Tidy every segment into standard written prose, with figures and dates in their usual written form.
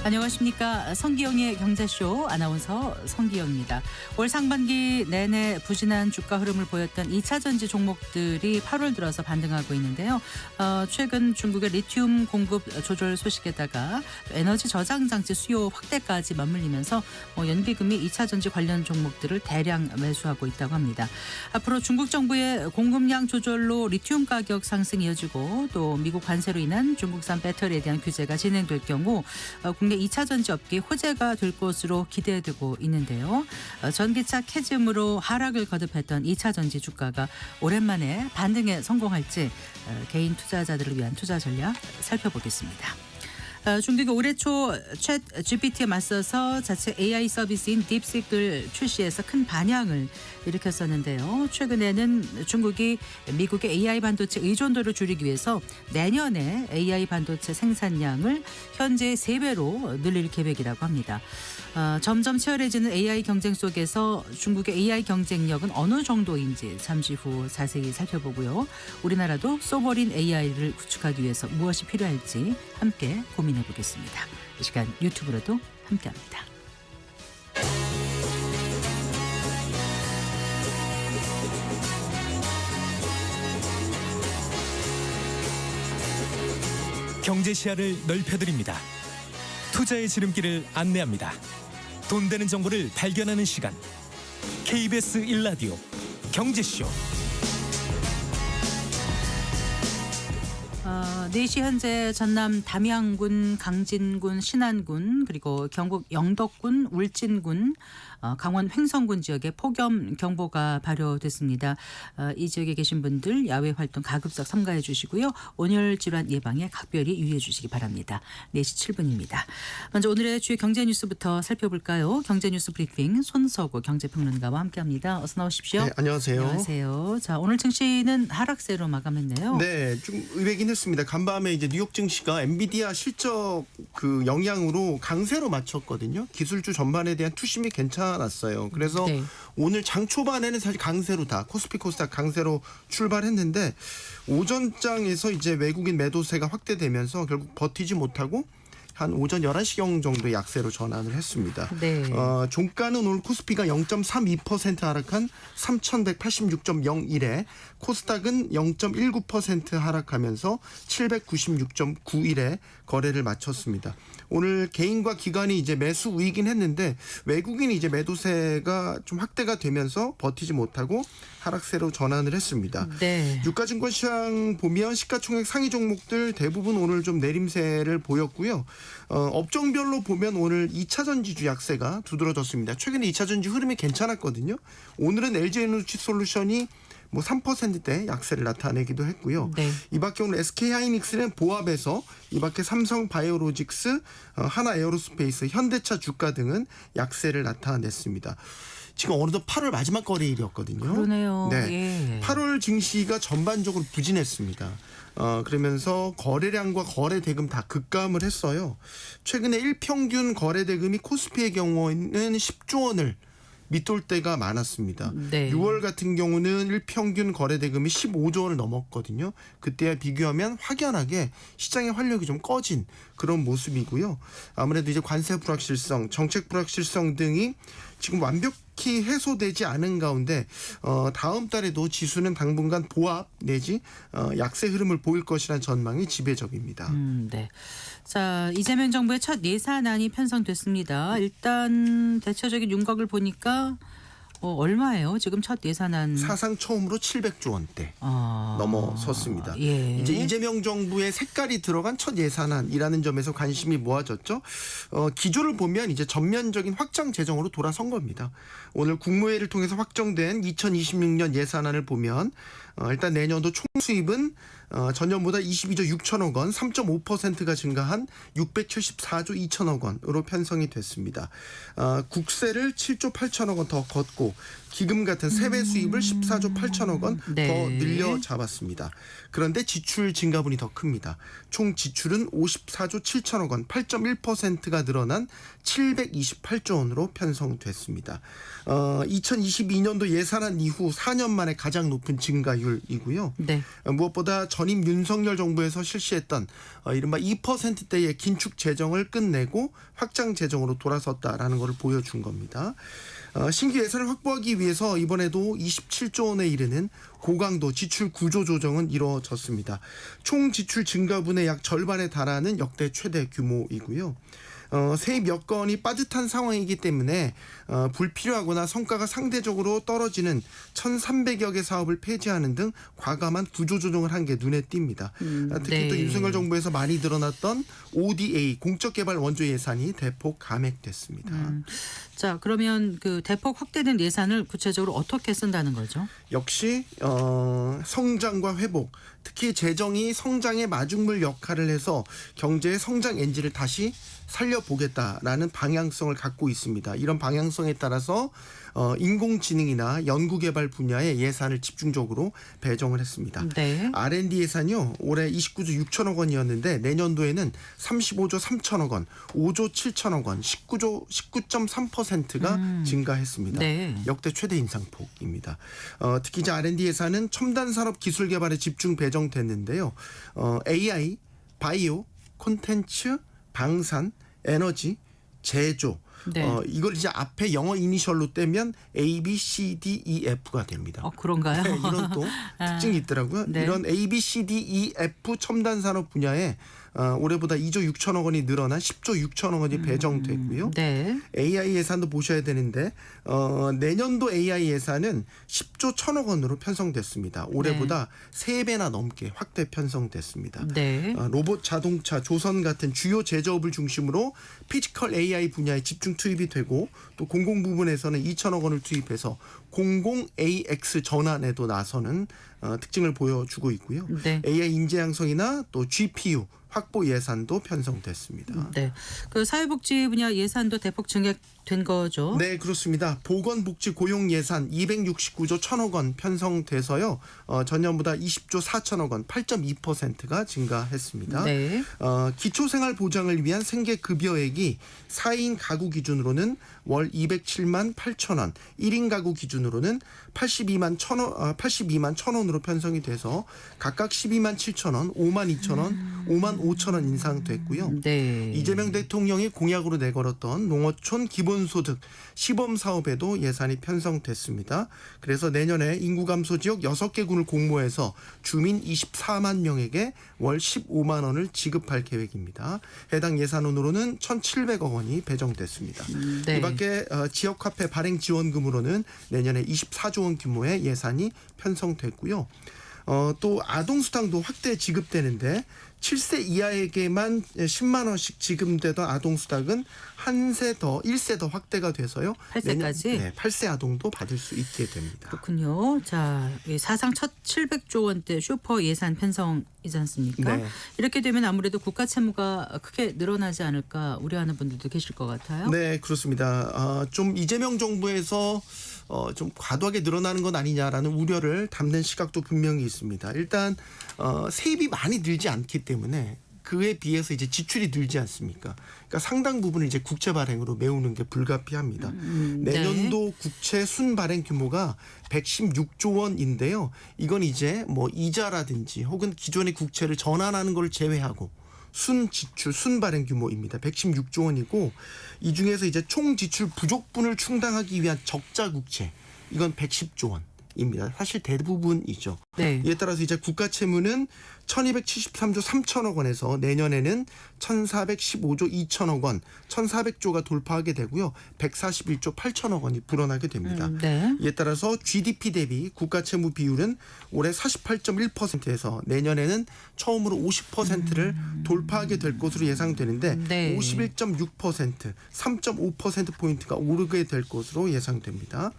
안녕하십니까. 성기영의 경제쇼 아나운서 성기영입니다. 올 상반기 내내 부진한 주가 흐름을 보였던 2차전지 종목들이 8월 들어서 반등하고 있는데요. 최근 중국의 리튬 공급 조절 소식에다가 에너지 저장 장치 수요 확대까지 맞물리면서 연기금이 2차전지 관련 종목들을 대량 매수하고 있다고 합니다. 앞으로 중국 정부의 공급량 조절로 리튬 가격 상승이 이어지고 또 미국 관세로 인한 중국산 배터리에 대한 규제가 진행될 경우 국내 2차전지 업계 호재가 될 것으로 기대되고 있는데요. 전기차 캐즘으로 하락을 거듭했던 2차전지 주가가 오랜만에 반등에 성공할지 개인 투자자들을 위한 투자 전략 살펴보겠습니다. 중국이 올해 초 챗 GPT에 맞서서 자체 AI 서비스인 딥시크를 출시해서 큰 반향을 일으켰었는데요. 최근에는 중국이 미국의 AI 반도체 의존도를 줄이기 위해서 내년에 AI 반도체 생산량을 현재 3배로 늘릴 계획이라고 합니다. 점점 치열해지는 AI 경쟁 속에서 중국의 AI 경쟁력은 어느 정도인지 잠시 후 자세히 살펴보고요. 우리나라도 소버린 AI를 구축하기 위해서 무엇이 필요할지 함께 고민해 보겠습니다. 이 시간 유튜브로도 함께합니다. 경제 시야를 넓혀드립니다. 투자의 지름길을 안내합니다. 돈 되는 정보를 발견하는 시간. KBS 1라디오 경제쇼. 4시 현재 전남 담양군, 강진군, 신안군 그리고 경북 영덕군, 울진군, 강원 횡성군 지역에 폭염 경보가 발효됐습니다. 이 지역에 계신 분들 야외 활동 가급적 삼가해 주시고요. 온열 질환 예방에 각별히 유의해 주시기 바랍니다. 4시 7분입니다. 먼저 오늘의 주요 경제 뉴스부터 살펴볼까요? 경제 뉴스 브리핑 손석우 경제평론가와 함께합니다. 어서 나오십시오. 네, 안녕하세요. 안녕하세요. 자, 오늘 증시는 하락세로 마감했네요. 네, 좀 의외긴 했습니다. 간밤에 이제 뉴욕 증시가 엔비디아 실적 그 영향으로 강세로 맞췄거든요. 기술주 전반에 대한 투심이 괜찮았어요. 그래서 네. 오늘 장 초반에는 사실 강세로 다 코스피 코스닥 강세로 출발했는데 오전장에서 이제 외국인 매도세가 확대되면서 결국 버티지 못하고 한 오전 11시경 정도 약세로 전환을 했습니다. 네. 종가는 오늘 코스피가 0.32% 하락한 3,186.01에 코스닥은 0.19% 하락하면서 796.91에 거래를 마쳤습니다. 오늘 개인과 기관이 이제 매수 우위긴 했는데 외국인이 이제 매도세가 좀 확대가 되면서 버티지 못하고 하락세로 전환을 했습니다. 네. 유가증권 시장 보면 시가총액 상위 종목들 대부분 오늘 좀 내림세를 보였고요. 업종별로 보면 오늘 2차전지주 약세가 두드러졌습니다. 최근에 2차전지 흐름이 괜찮았거든요. 오늘은 LG에너지솔루션이 3%대 약세를 나타내기도 했고요. 네. 이 밖에 오늘 SK하이닉스는 보합에서 이 밖에 삼성바이오로직스, 하나에어로스페이스, 현대차 주가 등은 약세를 나타냈습니다. 지금 어느덧 8월 마지막 거래일이었거든요. 그러네요. 네. 예. 8월 증시가 전반적으로 부진했습니다. 그러면서 거래량과 거래 대금 다 급감을 했어요. 최근에 일평균 거래 대금이 코스피의 경우에는 10조 원을 밑돌 때가 많았습니다. 네. 6월 같은 경우는 일평균 거래 대금이 15조 원을 넘었거든요. 그때와 비교하면 확연하게 시장의 활력이 좀 꺼진 그런 모습이고요. 아무래도 이제 관세 불확실성, 정책 불확실성 등이 지금 완벽히 해소되지 않은 가운데 다음 달에도 지수는 당분간 보합 내지 약세 흐름을 보일 것이라는 전망이 지배적입니다. 네. 자, 이재명 정부의 첫 예산안이 편성됐습니다. 일단 대체적인 윤곽을 보니까 얼마예요? 지금 첫 예산안 사상 처음으로 700조 원대 넘어섰습니다. 예. 이제 이재명 정부의 색깔이 들어간 첫 예산안이라는 점에서 관심이 모아졌죠. 기조를 보면 이제 전면적인 확장 재정으로 돌아선 겁니다. 오늘 국무회의를 통해서 확정된 2026년 예산안을 보면 일단 내년도 총수입은 전년보다 22조 6천억 원, 3.5%가 증가한 674조 2천억 원으로 편성이 됐습니다. 국세를 7조 8천억 원 더 걷고 기금 같은 세배 수입을 14조 8천억 원 더 네. 늘려 잡았습니다. 그런데 지출 증가분이 더 큽니다. 총 지출은 54조 7천억 원, 8.1%가 늘어난 728조 원으로 편성됐습니다. 2022년도 예산안 이후 4년 만에 가장 높은 증가율이고요. 네. 무엇보다 전임 윤석열 정부에서 실시했던 이른바 2%대의 긴축 재정을 끝내고 확장 재정으로 돌아섰다라는 것을 보여준 겁니다. 신규 예산을 확보하기 위해서 이번에도 27조 원에 이르는 고강도 지출 구조 조정은 이루어졌습니다. 총 지출 증가분의 약 절반에 달하는 역대 최대 규모이고요. 세입 여건이 빠듯한 상황이기 때문에 불필요하거나 성과가 상대적으로 떨어지는 1,300여 개 사업을 폐지하는 등 과감한 구조조정을 한 게 눈에 띕니다. 특히 네. 또 윤석열 정부에서 많이 늘어났던 ODA 공적개발 원조 예산이 대폭 감액됐습니다. 자, 그러면 그 대폭 확대된 예산을 구체적으로 어떻게 쓴다는 거죠? 역시 성장과 회복, 특히 재정이 성장의 마중물 역할을 해서 경제의 성장 엔진을 다시 살려보겠다라는 방향성을 갖고 있습니다. 이런 방향성에 따라서 인공지능이나 연구개발 분야에 예산을 집중적으로 배정을 했습니다. 네. R&D 예산이요. 올해 29조 6천억 원이었는데 내년도에는 35조 3천억 원, 5조 7천억 원, 19.3%가 증가했습니다. 네. 역대 최대 인상폭입니다. 특히 이제 R&D 예산은 첨단 산업 기술 개발에 집중 배정됐는데요. AI, 바이오, 콘텐츠, 방산, 에너지, 제조 네. 이걸 이제 앞에 영어 이니셜로 떼면 A, B, C, D, E, F가 됩니다. 그런가요? 네, 이런 또 특징이 있더라고요. 네. 이런 A, B, C, D, E, F 첨단 산업 분야에 올해보다 2조 6천억 원이 늘어난 10조 6천억 원이 배정됐고요. 네. AI 예산도 보셔야 되는데 내년도 AI 예산은 10조 1천억 원으로 편성됐습니다. 올해보다 3배나 넘게 확대 편성됐습니다. 네. 로봇, 자동차, 조선 같은 주요 제조업을 중심으로 피지컬 AI 분야에 집중 투입이 되고 또 공공 부분에서는 2천억 원을 투입해서 공공 AX 전환에도 나서는 특징을 보여주고 있고요. 네. AI 인재 양성이나 또 GPU 확보 예산도 편성됐습니다. 네. 그 사회복지 분야 예산도 대폭 증액된 거죠? 네, 그렇습니다. 보건복지 고용 예산 269조 1천억 원 편성돼서요. 전년보다 20조 4천억 원, 8.2%가 증가했습니다. 네. 기초생활 보장을 위한 생계급여액이 4인 가구 기준으로는 월 207만 8천 원, 1인 가구 기준으로는 82만 1천 원으로 편성이 돼서 각각 12만 7천 원, 5만 2천 원, 5만 5천 원 인상됐고요. 네. 이재명 대통령이 공약으로 내걸었던 농어촌 기본소득 시범 사업에도 예산이 편성됐습니다. 그래서 내년에 인구 감소 지역 6개 군을 공모해서 주민 24만 명에게 월 15만 원을 지급할 계획입니다. 해당 예산원으로는 1,700억 원이 배정됐습니다. 네. 이 밖에 지역화폐 발행 지원금으로는 내년에 24조 원 규모의 예산이 편성됐고요. 또 아동수당도 확대 지급되는데 7세 이하에게만 10만 원씩 지급되던 아동수당은 한 세 더, 1세 더 확대가 돼서요. 8세까지? 네, 8세 아동도 받을 수 있게 됩니다. 그렇군요. 자, 사상 첫 700조 원대 슈퍼 예산 편성이지 않습니까? 네. 이렇게 되면 아무래도 국가 채무가 크게 늘어나지 않을까 우려하는 분들도 계실 것 같아요. 네, 그렇습니다. 좀 이재명 정부에서 좀 과도하게 늘어나는 건 아니냐라는 우려를 담는 시각도 분명히 있습니다. 일단 세입이 많이 늘지 않기 때문에 그에 비해서 이제 지출이 늘지 않습니까? 그러니까 상당 부분을 이제 국채 발행으로 메우는 게 불가피합니다. 내년도 국채 순 발행 규모가 116조 원인데요. 이건 이제 뭐 이자라든지 혹은 기존의 국채를 전환하는 걸 제외하고 순 지출, 순 발행 규모입니다. 116조 원이고 이 중에서 이제 총 지출 부족분을 충당하기 위한 적자 국채 이건 110조 원입니다. 사실 대부분이죠. 네. 이에 따라서 이제 국가 채무는 1273조 3천억 원에서 내년에는 1415조 2천억 원, 1400조가 돌파하게 되고요. 141조 8천억 원이 불어나게 됩니다. 네. 이에 따라서 GDP 대비 국가 채무 비율은 올해 48.1%에서 내년에는 처음으로 50%를 돌파하게 될 것으로 예상되는데 네. 51.6%, 3.5%포인트가 오르게 될 것으로 예상됩니다.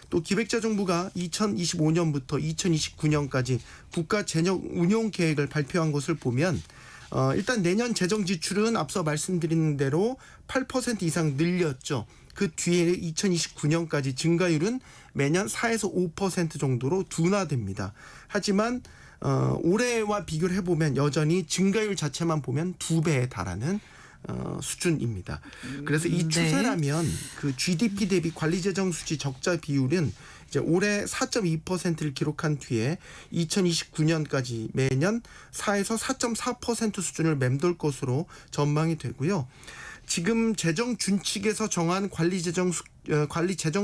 또 기획재정부가 2025년부터 2029년까지 국가 재정 운용 계획을 발표한 것을 보면 일단 내년 재정 지출은 앞서 말씀드린 대로 8% 이상 늘렸죠. 그 뒤에 2029년까지 증가율은 매년 4에서 5% 정도로 둔화됩니다. 하지만 올해와 비교를 해보면 여전히 증가율 자체만 보면 2배에 달하는 수준입니다. 그래서 이 추세라면 그 GDP 대비 관리재정 수지 적자 비율은 이제 올해 4.2%를 기록한 뒤에 2029년까지 매년 4에서 4.4% 수준을 맴돌 것으로 전망이 되고요. 지금 재정 준칙에서 정한 관리 재정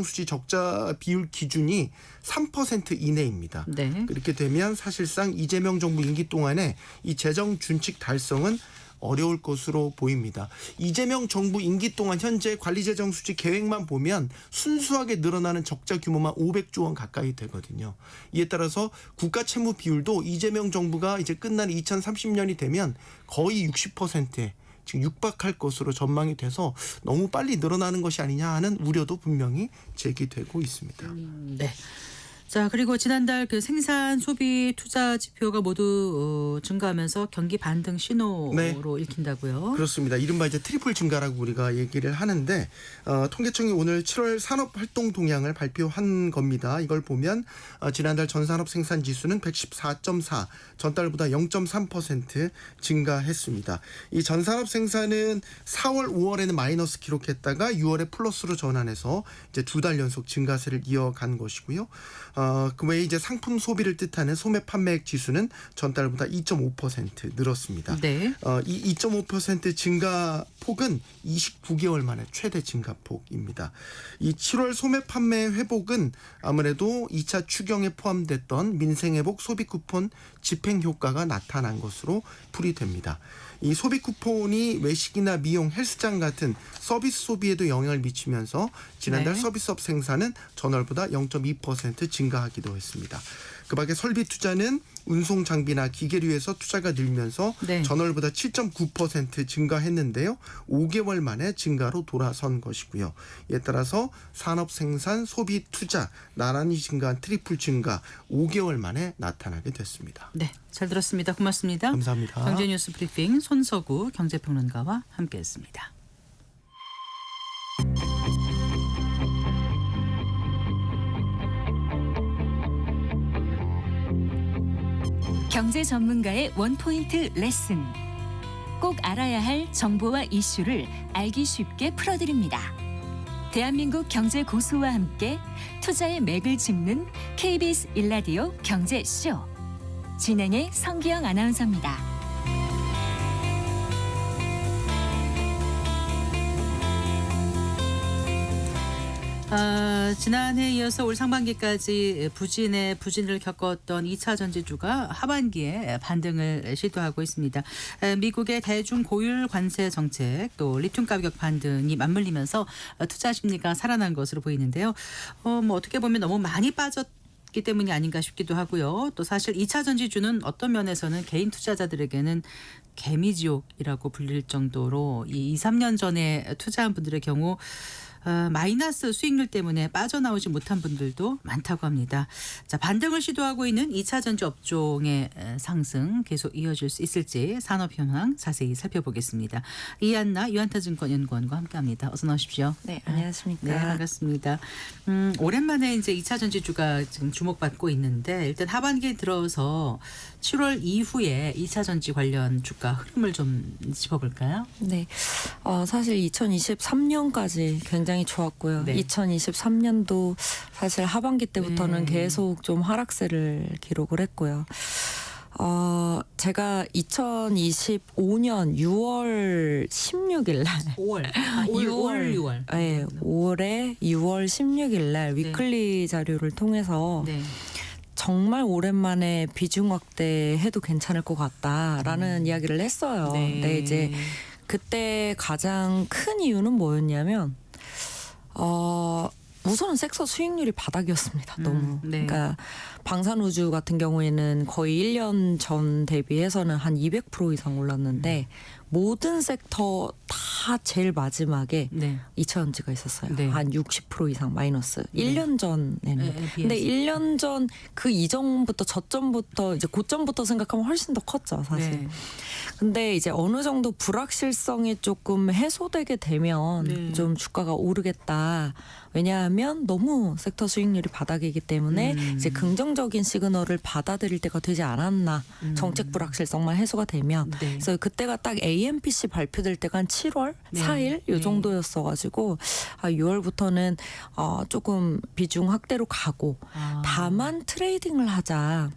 수지 적자 비율 기준이 3% 이내입니다. 네. 그렇게 되면 사실상 이재명 정부 임기 동안에 이 재정 준칙 달성은 어려울 것으로 보입니다. 이재명 정부 임기 동안 현재 관리재정 수지 계획만 보면 순수하게 늘어나는 적자 규모만 500조 원 가까이 되거든요. 이에 따라서 국가 채무 비율도 이재명 정부가 이제 끝나는 2030년이 되면 거의 60%에 지금 육박할 것으로 전망이 돼서 너무 빨리 늘어나는 것이 아니냐 하는 우려도 분명히 제기되고 있습니다. 네. 자, 그리고 지난달 그 생산, 소비, 투자 지표가 모두 증가하면서 경기 반등 신호로 네. 읽힌다고요. 그렇습니다. 이른바 이제 트리플 증가라고 우리가 얘기를 하는데 통계청이 오늘 7월 산업활동 동향을 발표한 겁니다. 이걸 보면 지난달 전산업 생산 지수는 114.4, 전달보다 0.3% 증가했습니다. 이 전산업 생산은 4월, 5월에는 마이너스 기록했다가 6월에 플러스로 전환해서 이제 2달 연속 증가세를 이어간 것이고요. 그 외에 이제 상품 소비를 뜻하는 소매 판매액 지수는 전달보다 2.5% 늘었습니다. 네. 이 2.5% 증가 폭은 29개월 만에 최대 증가폭입니다. 이 7월 소매 판매 회복은 아무래도 2차 추경에 포함됐던 민생회복 소비 쿠폰 집행 효과가 나타난 것으로 풀이됩니다. 이 소비 쿠폰이 외식이나 미용, 헬스장 같은 서비스 소비에도 영향을 미치면서 지난달 네. 서비스업 생산은 전월보다 0.2% 증가하기도 했습니다. 그 밖에 설비 투자는 운송 장비나 기계류에서 투자가 늘면서 네. 전월보다 7.9% 증가했는데요. 5개월 만에 증가로 돌아선 것이고요. 이에 따라서 산업 생산, 소비 투자 나란히 증가한 트리플 증가 5개월 만에 나타나게 됐습니다. 네. 잘 들었습니다. 고맙습니다. 감사합니다. 경제뉴스 브리핑 손서구 경제평론가와 함께했습니다. 경제 전문가의 원포인트 레슨. 꼭 알아야 할 정보와 이슈를 알기 쉽게 풀어드립니다. 대한민국 경제 고수와 함께 투자의 맥을 짚는 KBS 1라디오 경제쇼. 진행의 성기영 아나운서입니다. 지난해에 이어서 올 상반기까지 부진을 겪었던 2차 전지주가 하반기에 반등을 시도하고 있습니다. 미국의 대중 고율 관세 정책 또 리튬 가격 반등이 맞물리면서 투자 심리가 살아난 것으로 보이는데요. 뭐 어떻게 보면 너무 많이 빠졌기 때문이 아닌가 싶기도 하고요. 또 사실 2차 전지주는 어떤 면에서는 개인 투자자들에게는 개미지옥이라고 불릴 정도로 이 2, 3년 전에 투자한 분들의 경우 마이너스 수익률 때문에 빠져나오지 못한 분들도 많다고 합니다. 자, 반등을 시도하고 있는 2차 전지 업종의 상승 계속 이어질 수 있을지 산업 현황 자세히 살펴보겠습니다. 이한나 유한타증권 연구원과 함께합니다. 어서 나오십시오. 네, 안녕하십니까. 네, 반갑습니다. 오랜만에 이제 2차 전지주가 지금 주목받고 있는데 일단 하반기에 들어서 7월 이후에 2차 전지 관련 주가 흐름을 좀 짚어볼까요? 네, 사실 2023년까지 굉장히 좋았고요. 네. 2023년도 사실 하반기 때부터는 계속 좀 하락세를 기록을 했고요. 제가 2025년 6월 16일 날 5월. 6월. 네, 올해 6월 16일 날 위클리 자료를 통해서 네. 정말 오랜만에 비중 확대해도 괜찮을 것 같다라는 이야기를 했어요. 네. 근데 이제 그때 가장 큰 이유는 뭐였냐면 우선은 섹터 수익률이 바닥이었습니다. 너무. 네. 그러니까 방산우주 같은 경우에는 거의 1년 전 대비해서는 한 200% 이상 올랐는데 모든 섹터 다 제일 마지막에 네. 2차전지가 있었어요. 네. 한 60% 이상 마이너스. 1년 전에는. 비해서. 근데 1년 전 그 이전부터 저점부터 이제 고점부터 생각하면 훨씬 더 컸죠, 사실. 네. 근데 이제 어느 정도 불확실성이 조금 해소되게 되면 네. 좀 주가가 오르겠다. 왜냐하면 너무 섹터 수익률이 바닥이기 때문에 이제 긍정적인 시그널을 받아들일 때가 되지 않았나. 정책 불확실성만 해소가 되면. 네. 그래서 그때가 딱 AMPC 발표될 때가 한 7월, 네. 4일 요 네. 정도였어가지고 6월부터는 조금 비중 확대로 가고 아. 다만 트레이딩을 하자.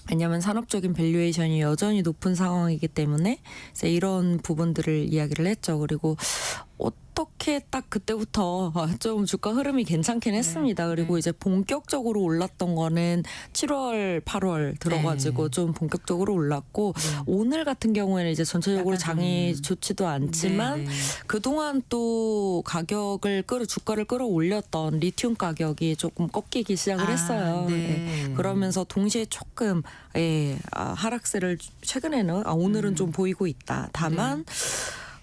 왜냐하면 산업적인 밸류에이션이 여전히 높은 상황이기 때문에 이제 이런 부분들을 이야기를 했죠. 그리고 어떻게 딱 그때부터 좀 주가 흐름이 괜찮긴 했습니다. 그리고 이제 본격적으로 올랐던 거는 7월, 8월 들어가지고 네. 좀 본격적으로 올랐고 오늘 같은 경우에는 이제 전체적으로 약간 장이 좀- 좋지도 않지만 네, 네. 그동안 또 주가를 끌어올렸던 리튬 가격이 조금 꺾이기 시작을 아, 했어요. 네. 예. 그러면서 동시에 조금 하락세를 최근에는 오늘은 좀 보이고 있다. 다만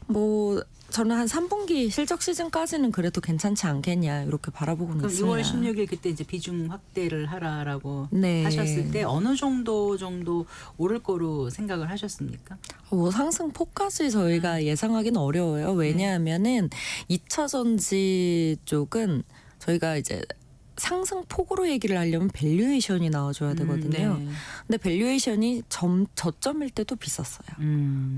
뭐 저는 한 3분기 실적 시즌까지는 그래도 괜찮지 않겠냐 이렇게 바라보고는 그럼 있습니다. 6월 16일 그때 이제 비중 확대를 하라라고 네. 하셨을 때 어느 정도 오를 거로 생각을 하셨습니까? 뭐 상승폭까지 저희가 예상하기는 어려워요. 왜냐하면은 2차 전지 쪽은 저희가 이제 상승폭으로 얘기를 하려면 밸류에이션이 나와줘야 되거든요. 네. 근데 밸류에이션이 저점일 때도 비쌌어요.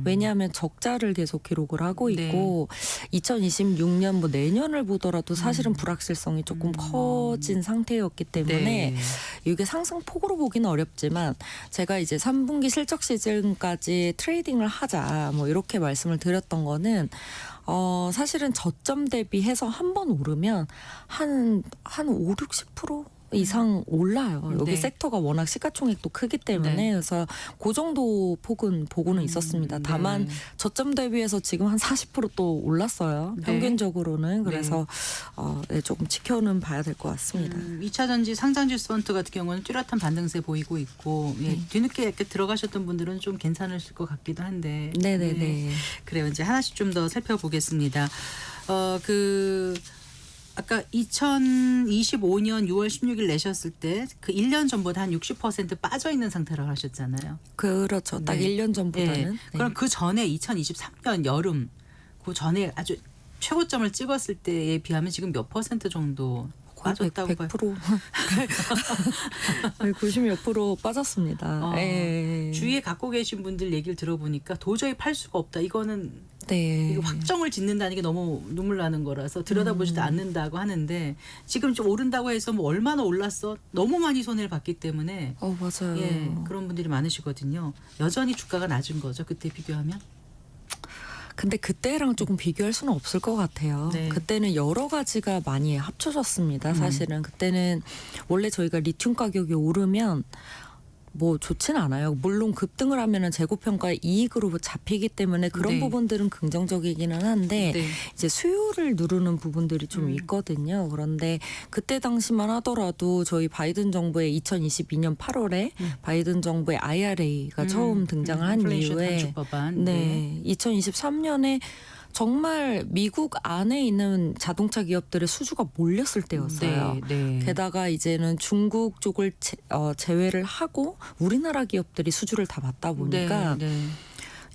왜냐하면 적자를 계속 기록을 하고 네. 있고 2026년 뭐 내년을 보더라도 사실은 불확실성이 조금 커진 상태였기 때문에 네. 이게 상승폭으로 보기는 어렵지만 제가 이제 3분기 실적 시즌까지 트레이딩을 하자 뭐 이렇게 말씀을 드렸던 거는 사실은 저점 대비해서 한 번 오르면 한 5, 60% 이상 올라요. 여기 네. 섹터가 워낙 시가총액도 크기 때문에 네. 그래서 그 정도 폭은 보고는 있었습니다. 네. 다만 저점 대비해서 지금 한 40%또 올랐어요. 네. 평균적으로는. 그래서 네, 조금 지켜는 봐야 될 것 같습니다. 2차 전지 상장지수 펀드 같은 경우는 뚜렷한 반등세 보이고 있고 예, 뒤늦게 이렇게 들어가셨던 분들은 좀 괜찮으실 것 같기도 한데 네네네. 네. 그래요. 이제 하나씩 좀 더 살펴보겠습니다. 아까 2025년 6월 16일 내셨을 때 그 1년 전보다 한 60% 빠져 있는 상태라고 하셨잖아요. 그렇죠. 딱 네. 1년 전보다는. 네. 네. 그럼 그 전에 2023년 여름 그 전에 아주 최고점을 찍었을 때에 비하면 지금 몇 퍼센트 정도 거의 빠졌다고 봐요? 100%. 거의 90몇 프로 빠졌습니다. 예. 주위에 갖고 계신 분들 얘기를 들어보니까 도저히 팔 수가 없다. 이거는 네. 이거 확정을 짓는다는 게 너무 눈물 나는 거라서 들여다보지도 않는다고 하는데 지금 좀 오른다고 해서 뭐 얼마나 올랐어? 너무 많이 손해를 봤기 때문에 맞아요. 예, 그런 분들이 많으시거든요. 여전히 주가가 낮은 거죠. 그때 비교하면. 근데 그때랑 조금 비교할 수는 없을 것 같아요. 네. 그때는 여러 가지가 많이 합쳐졌습니다. 사실은 그때는 원래 저희가 리튬 가격이 오르면 뭐 좋진 않아요. 물론 급등을 하면은 재고평가 이익으로 잡히기 때문에 그런 네. 부분들은 긍정적이기는 한데 네. 이제 수요를 누르는 부분들이 좀 있거든요. 그런데 그때 당시만 하더라도 저희 바이든 정부의 2022년 8월에 바이든 정부의 IRA가 처음 등장을 한 인플레이션 이후에 단축법안. 네, 2023년에 정말 미국 안에 있는 자동차 기업들의 수주가 몰렸을 때였어요. 네, 네. 게다가 이제는 중국 쪽을 제외를 하고 우리나라 기업들이 수주를 다 받다 보니까 네, 네.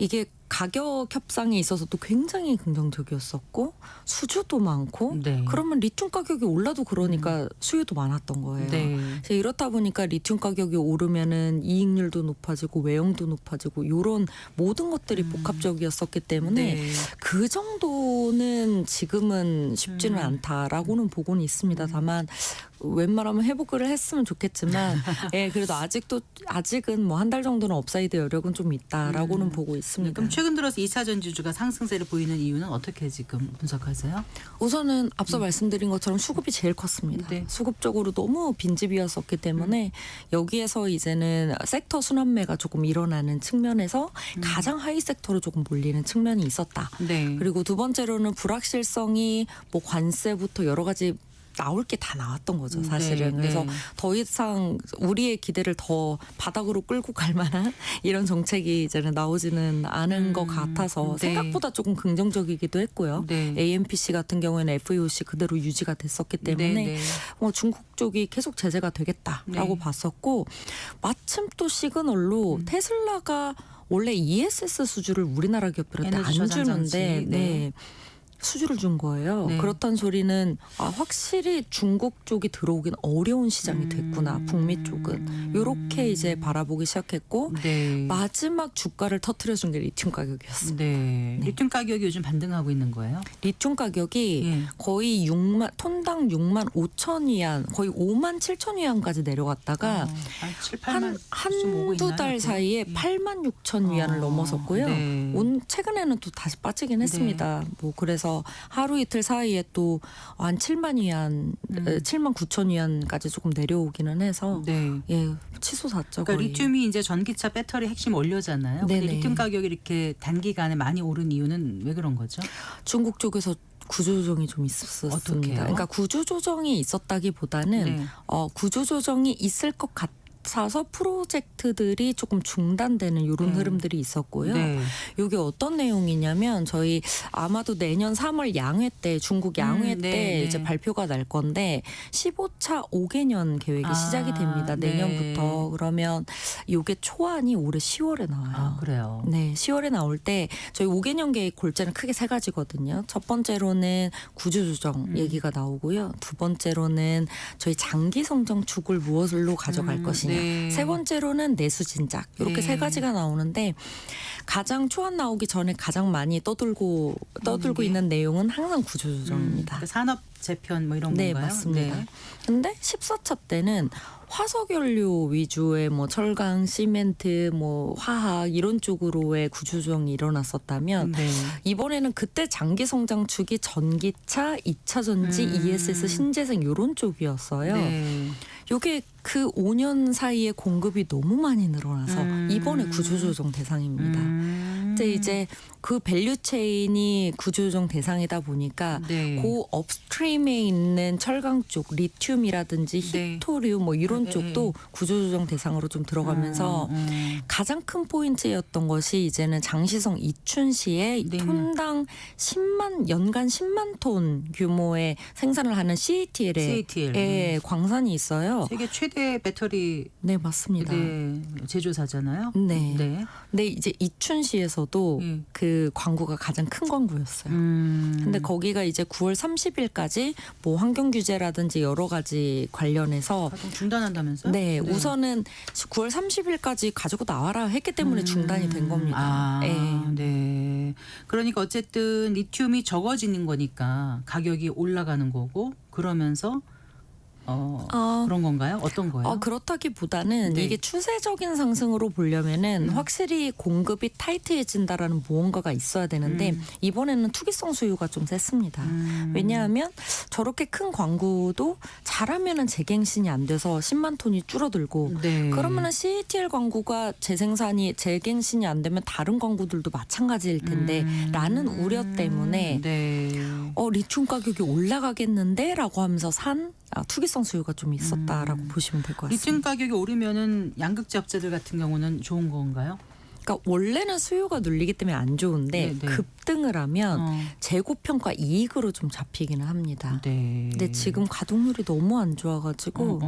이게 가격 협상에 있어서도 굉장히 긍정적이었었고 수주도 많고 네. 그러면 리튬 가격이 올라도 그러니까 수요도 많았던 거예요. 네. 그래서 이렇다 보니까 리튬 가격이 오르면은 이익률도 높아지고 외형도 높아지고 이런 모든 것들이 복합적이었었기 때문에 네. 그 정도는 지금은 쉽지는 않다라고는 보고는 있습니다. 다만 웬만하면 회복을 했으면 좋겠지만 예, 그래도 아직은 뭐 한 달 정도는 업사이드 여력은 좀 있다라고는 보고 있습니다. 그럼 최근 들어서 2차 전지주가 상승세를 보이는 이유는 어떻게 지금 분석하세요? 우선은 앞서 말씀드린 것처럼 수급이 제일 컸습니다. 네. 수급적으로 너무 빈집이었었기 때문에 여기에서 이제는 섹터 순환매가 조금 일어나는 측면에서 가장 하이 섹터로 조금 몰리는 측면이 있었다. 네. 그리고 두 번째로는 불확실성이 뭐 관세부터 여러 가지 나올 게 다 나왔던 거죠, 사실은. 네, 그래서 네. 더 이상 우리의 기대를 더 바닥으로 끌고 갈 만한 이런 정책이 이제는 나오지는 않은 것 같아서 네. 생각보다 조금 긍정적이기도 했고요. 네. AMPC 같은 경우에는 FEOC 그대로 유지가 됐었기 때문에 네, 네. 중국 쪽이 계속 제재가 되겠다라고 네. 봤었고 마침 또 시그널로 테슬라가 원래 ESS 수주를 우리나라 기업들한테 에너지 안 저장 장치. 주는데 네. 수주를 준 거예요. 네. 그렇다는 소리는 확실히 중국 쪽이 들어오긴 어려운 시장이 됐구나. 북미 쪽은. 요렇게 이제 바라보기 시작했고 네. 마지막 주가를 터트려준 게 리튬 가격이었어요. 네. 리튬 가격이 요즘 반등하고 있는 거예요? 리튬 가격이 예. 거의 톤당 6만 5천 위안, 거의 5만 7천 위안까지 내려갔다가 7, 8만 한두 달 사이에 8만 6천 위안을 넘어섰고요. 네. 최근에는 또 다시 빠지긴 했습니다. 뭐 그래서 하루 이틀 사이에 또 한 7만 위안, 7만 9천 위안까지 조금 내려오기는 해서 네. 예, 치솟았죠. 그러니까 거의. 리튬이 이제 전기차 배터리 핵심 원료잖아요. 근데 네네. 리튬 가격이 이렇게 단기간에 많이 오른 이유는 왜 그런 거죠? 중국 쪽에서 구조조정이 좀 있었습니다. 어떻게요? 그러니까 구조조정이 있었다기보다는 네. 구조조정이 있을 것 같아서 프로젝트들이 조금 중단되는 이런 흐름들이 있었고요. 네. 이게 어떤 내용이냐면 저희 아마도 내년 3월 양회 때 중국 양회 네, 때 네. 이제 발표가 날 건데 15차 5개년 계획이 시작이 됩니다. 네. 내년부터. 그러면 이게 초안이 올해 10월에 나와요. 그래요. 네, 10월에 나올 때 저희 5개년 계획 골자는 크게 세 가지거든요. 첫 번째로는 구조조정 얘기가 나오고요. 두 번째로는 저희 장기 성장 축을 무엇으로 가져갈 것이냐. 네. 세 번째로는 내수 진작. 이렇게 네. 세 가지가 나오는데 가장 초안 나오기 전에 가장 많이 떠들고 게? 있는 내용은 항상 구조조정입니다. 그 산업 재편 뭐 이런 네, 건가요? 맞습니다. 네. 근데 14차 때는 화석연료 위주의 뭐 철강, 시멘트, 뭐 화학 이런 쪽으로의 구조조정이 일어났었다면 네. 이번에는 그때 장기 성장축이 전기차, 2차 전지, ESS, 신재생 이런 쪽이었어요. 네. 요게 그 5년 사이에 공급이 너무 많이 늘어나서 이번에 구조조정 대상입니다. 근데 이제 그 밸류체인이 구조조정 대상이다 보니까 네. 그 업스트림에 있는 철강 쪽, 리튬이라든지 네. 히토리움 뭐 이런 네. 쪽도 구조조정 대상으로 좀 들어가면서 가장 큰 포인트였던 것이 이제는 장시성 이춘시에 네. 톤당 연간 10만 톤 규모의 생산을 하는 CATL의 CATL. 광산이 있어요. 세계 최대 배터리 네, 맞습니다. 네, 제조사잖아요. 네. 네. 근데 이제 이춘시에서도 그 광구가 가장 큰 광구였어요. 근데 거기가 이제 9월 30일까지 뭐 환경 규제라든지 여러 가지 관련해서 가동 중단한다면서요? 네, 우선은 9월 30일까지 가지고 나와라 했기 때문에 중단이 된 겁니다. 네. 그러니까 어쨌든 리튬이 적어지는 거니까 가격이 올라가는 거고 그러면서 그런 건가요? 어떤 거예요? 그렇다기보다는 네. 이게 추세적인 상승으로 보려면은 확실히 공급이 타이트해진다라는 무언가가 있어야 되는데 이번에는 투기성 수요가 좀 셌습니다. 왜냐하면 저렇게 큰 광구도 잘하면은 재갱신이 안 돼서 10만 톤이 줄어들고 네. 그러면은 CATL 광구가 재갱신이 안 되면 다른 광구들도 마찬가지일 텐데 라는 우려 때문에 네. 리튬 가격이 올라가겠는데라고 하면서 투기성 수요가 좀 있었다라고 보시면 될 것 같습니다. 리튬 가격이 오르면은 양극재 업체들 같은 경우는 좋은 건가요? 그러니까 원래는 수요가 눌리기 때문에 안 좋은데 네, 네. 급등을 하면 재고평가 이익으로 좀 잡히기는 합니다. 네. 근데 지금 가동률이 너무 안 좋아가지고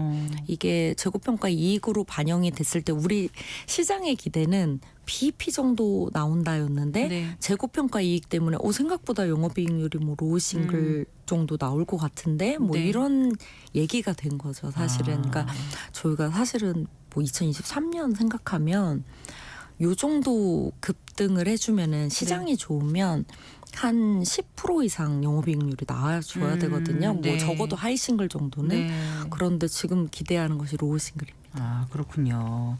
이게 재고평가 이익으로 반영이 됐을 때 우리 시장의 기대는 BEP 정도 나온다였는데 네. 재고평가 이익 때문에 생각보다 영업이익률이 뭐 로우 싱글 정도 나올 것 같은데 뭐 네. 이런 얘기가 된 거죠 사실은. 그러니까 저희가 사실은 뭐 2023년 생각하면 요 정도 급등을 해주면은 시장이 좋으면 한 10% 이상 영업이익률이 나와줘야 되거든요. 뭐 네. 적어도 하이싱글 정도는. 네. 그런데 지금 기대하는 것이 로우싱글입니다. 그렇군요.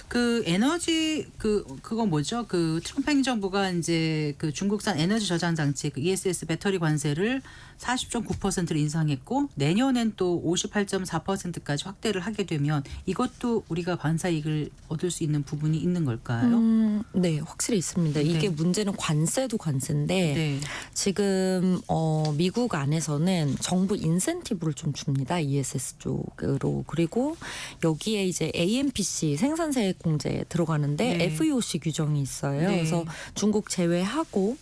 그 에너지 그거 뭐죠? 그 트럼프 행정부가 이제 그 중국산 에너지 저장 장치 그 ESS 배터리 관세를 40.9%를 인상했고 내년엔 또 58.4%까지 확대를 하게 되면 이것도 우리가 반사이익을 얻을 수 있는 부분이 있는 걸까요? 네, 확실히 있습니다. 이게 문제는 관세도 관세인데 네. 지금 미국 안에서는 정부 인센티브를 좀 줍니다. ESS 쪽으로. 그리고 여기에 이제 AMPC 생산세 세액 공제에 들어가는데 네. FEOC 규정이 있어요. 네. 그래서 중국 제외하고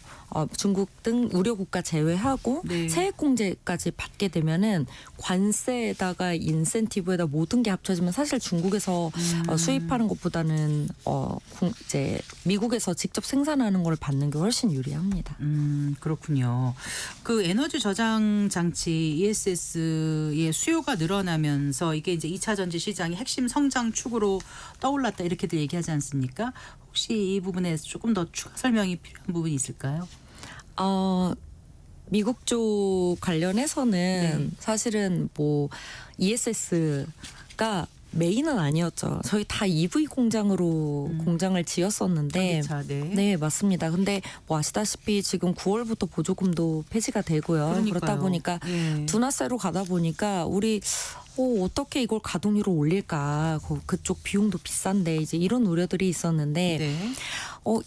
중국 등 우려 국가 제외하고 네. 세액 공제까지 받게 되면은 관세에다가 인센티브에다 모든 게 합쳐지면 사실 중국에서 수입하는 것보다는 이제 미국에서 직접 생산하는 걸 받는 게 훨씬 유리합니다. 그렇군요. 그 에너지 저장 장치 ESS의 수요가 늘어나면서 이게 이제 2차 전지 시장의 핵심 성장 축으로 떠올랐다 이렇게들 얘기하지 않습니까? 혹시 이 부분에 조금 더 추가 설명이 필요한 부분이 있을까요? 미국 쪽 관련해서는 네. 사실은 뭐 ESS가 메인은 아니었죠. 저희 다 EV 공장으로 공장을 지었었는데 전기차, 네. 네, 맞습니다. 근데 뭐 아시다시피 지금 9월부터 보조금도 폐지가 되고요. 그러니까요. 그렇다 보니까 예. 둔화세로 가다 보니까 우리 어떻게 이걸 가동률을 올릴까? 그쪽 비용도 비싼데 이제 이런 우려들이 있었는데 네.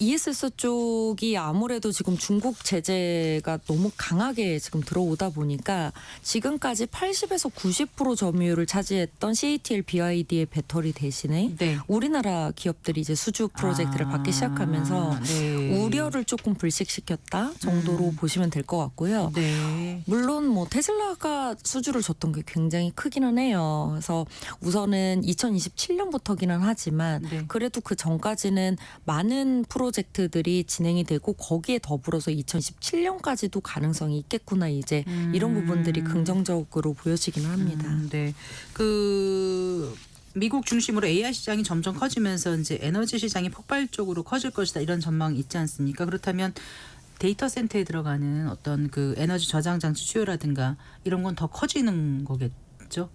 ESS 쪽이 아무래도 지금 중국 제재가 너무 강하게 지금 들어오다 보니까 지금까지 80에서 90% 점유율을 차지했던 CATL BYD의 배터리 대신에 네. 우리나라 기업들이 이제 수주 프로젝트를 받기 시작하면서 네. 우려를 조금 불식시켰다 정도로 보시면 될 것 같고요. 네. 물론 뭐 테슬라가 수주를 줬던 게 굉장히 크기는 해요. 그래서 우선은 2027년부터기는 하지만 네. 그래도 그 전까지는 많은 프로젝트들이 진행이 되고 거기에 더불어서 2027년까지도 가능성이 있겠구나 이제 이런 부분들이 긍정적으로 보여지기는 합니다. 네. 그 미국 중심으로 AI 시장이 점점 커지면서 이제 에너지 시장이 폭발적으로 커질 것이다 이런 전망이 있지 않습니까? 그렇다면 데이터 센터에 들어가는 어떤 그 에너지 저장 장치 수요라든가 이런 건 더 커지는 거겠죠?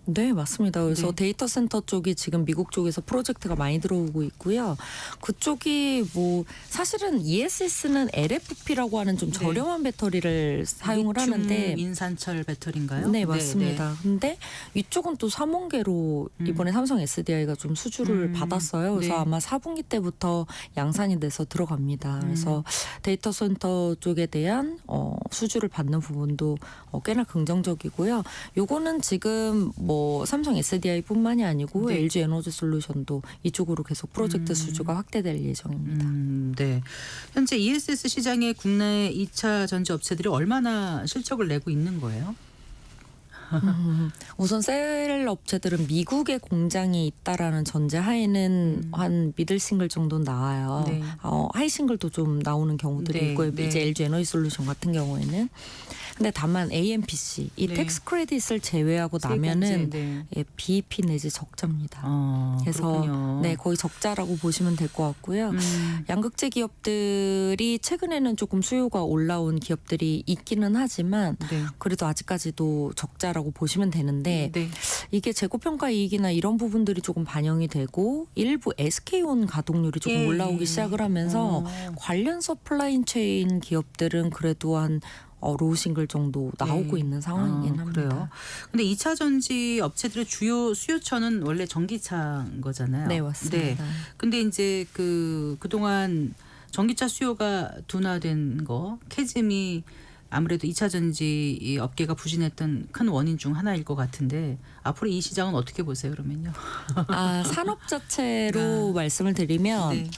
네, 맞습니다. 그래서 네. 데이터 센터 쪽이 지금 미국 쪽에서 프로젝트가 많이 들어오고 있고요. 그쪽이 뭐 사실은 ESS는 LFP라고 하는 좀 네. 저렴한 배터리를 사용을 리튬 하는데 인산철 배터리인가요? 네, 맞습니다. 근데 이쪽은 또 3원계로 이번에 삼성 SDI가 좀 수주를 받았어요. 그래서 네. 아마 4분기 때부터 양산이 돼서 들어갑니다. 그래서 데이터 센터 쪽에 대한 수주를 받는 부분도 꽤나 긍정적이고요. 요거는 지금 뭐 삼성 SDI뿐만이 아니고 네. LG 에너지 솔루션도 이쪽으로 계속 프로젝트 수주가 확대될 예정입니다. 네. 현재 ESS 시장에 국내 2차 전지 업체들이 얼마나 실적을 내고 있는 거예요? 우선 셀 업체들은 미국에 공장이 있다라는 전제 하에는 한 미들 싱글 정도는 나와요. 네. 하이 싱글도 좀 나오는 경우들이 네, 있고요. 네. 이제 LG 에너지 솔루션 같은 경우에는. 근데 다만 AMPC 이 네. 텍스 크레딧을 제외하고 나면은 네. 예, BEP 내지 적자입니다. 그래서 그렇군요. 네 거의 적자라고 보시면 될 것 같고요. 양극재 기업들이 최근에는 조금 수요가 올라온 기업들이 있기는 하지만 네. 그래도 아직까지도 적자라고 보시면 되는데 네. 이게 재고평가 이익이나 이런 부분들이 조금 반영이 되고 일부 SK온 가동률이 조금 예. 올라오기 시작을 하면서 관련 서플라인 체인 기업들은 그래도 한 로우 싱글 정도 나오고 네. 있는 상황이긴 합니다. 그래요. 근데 2차 전지 업체들의 주요 수요처는 원래 전기차인 거잖아요. 네, 맞습니다. 근데 이제 그동안 전기차 수요가 둔화된 거, 캐즘이 아무래도 2차 전지 이 업계가 부진했던 큰 원인 중 하나일 것 같은데 앞으로 이 시장은 어떻게 보세요, 그러면요? 산업 자체로 말씀을 드리면 네.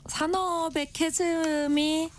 산업의 캐즘이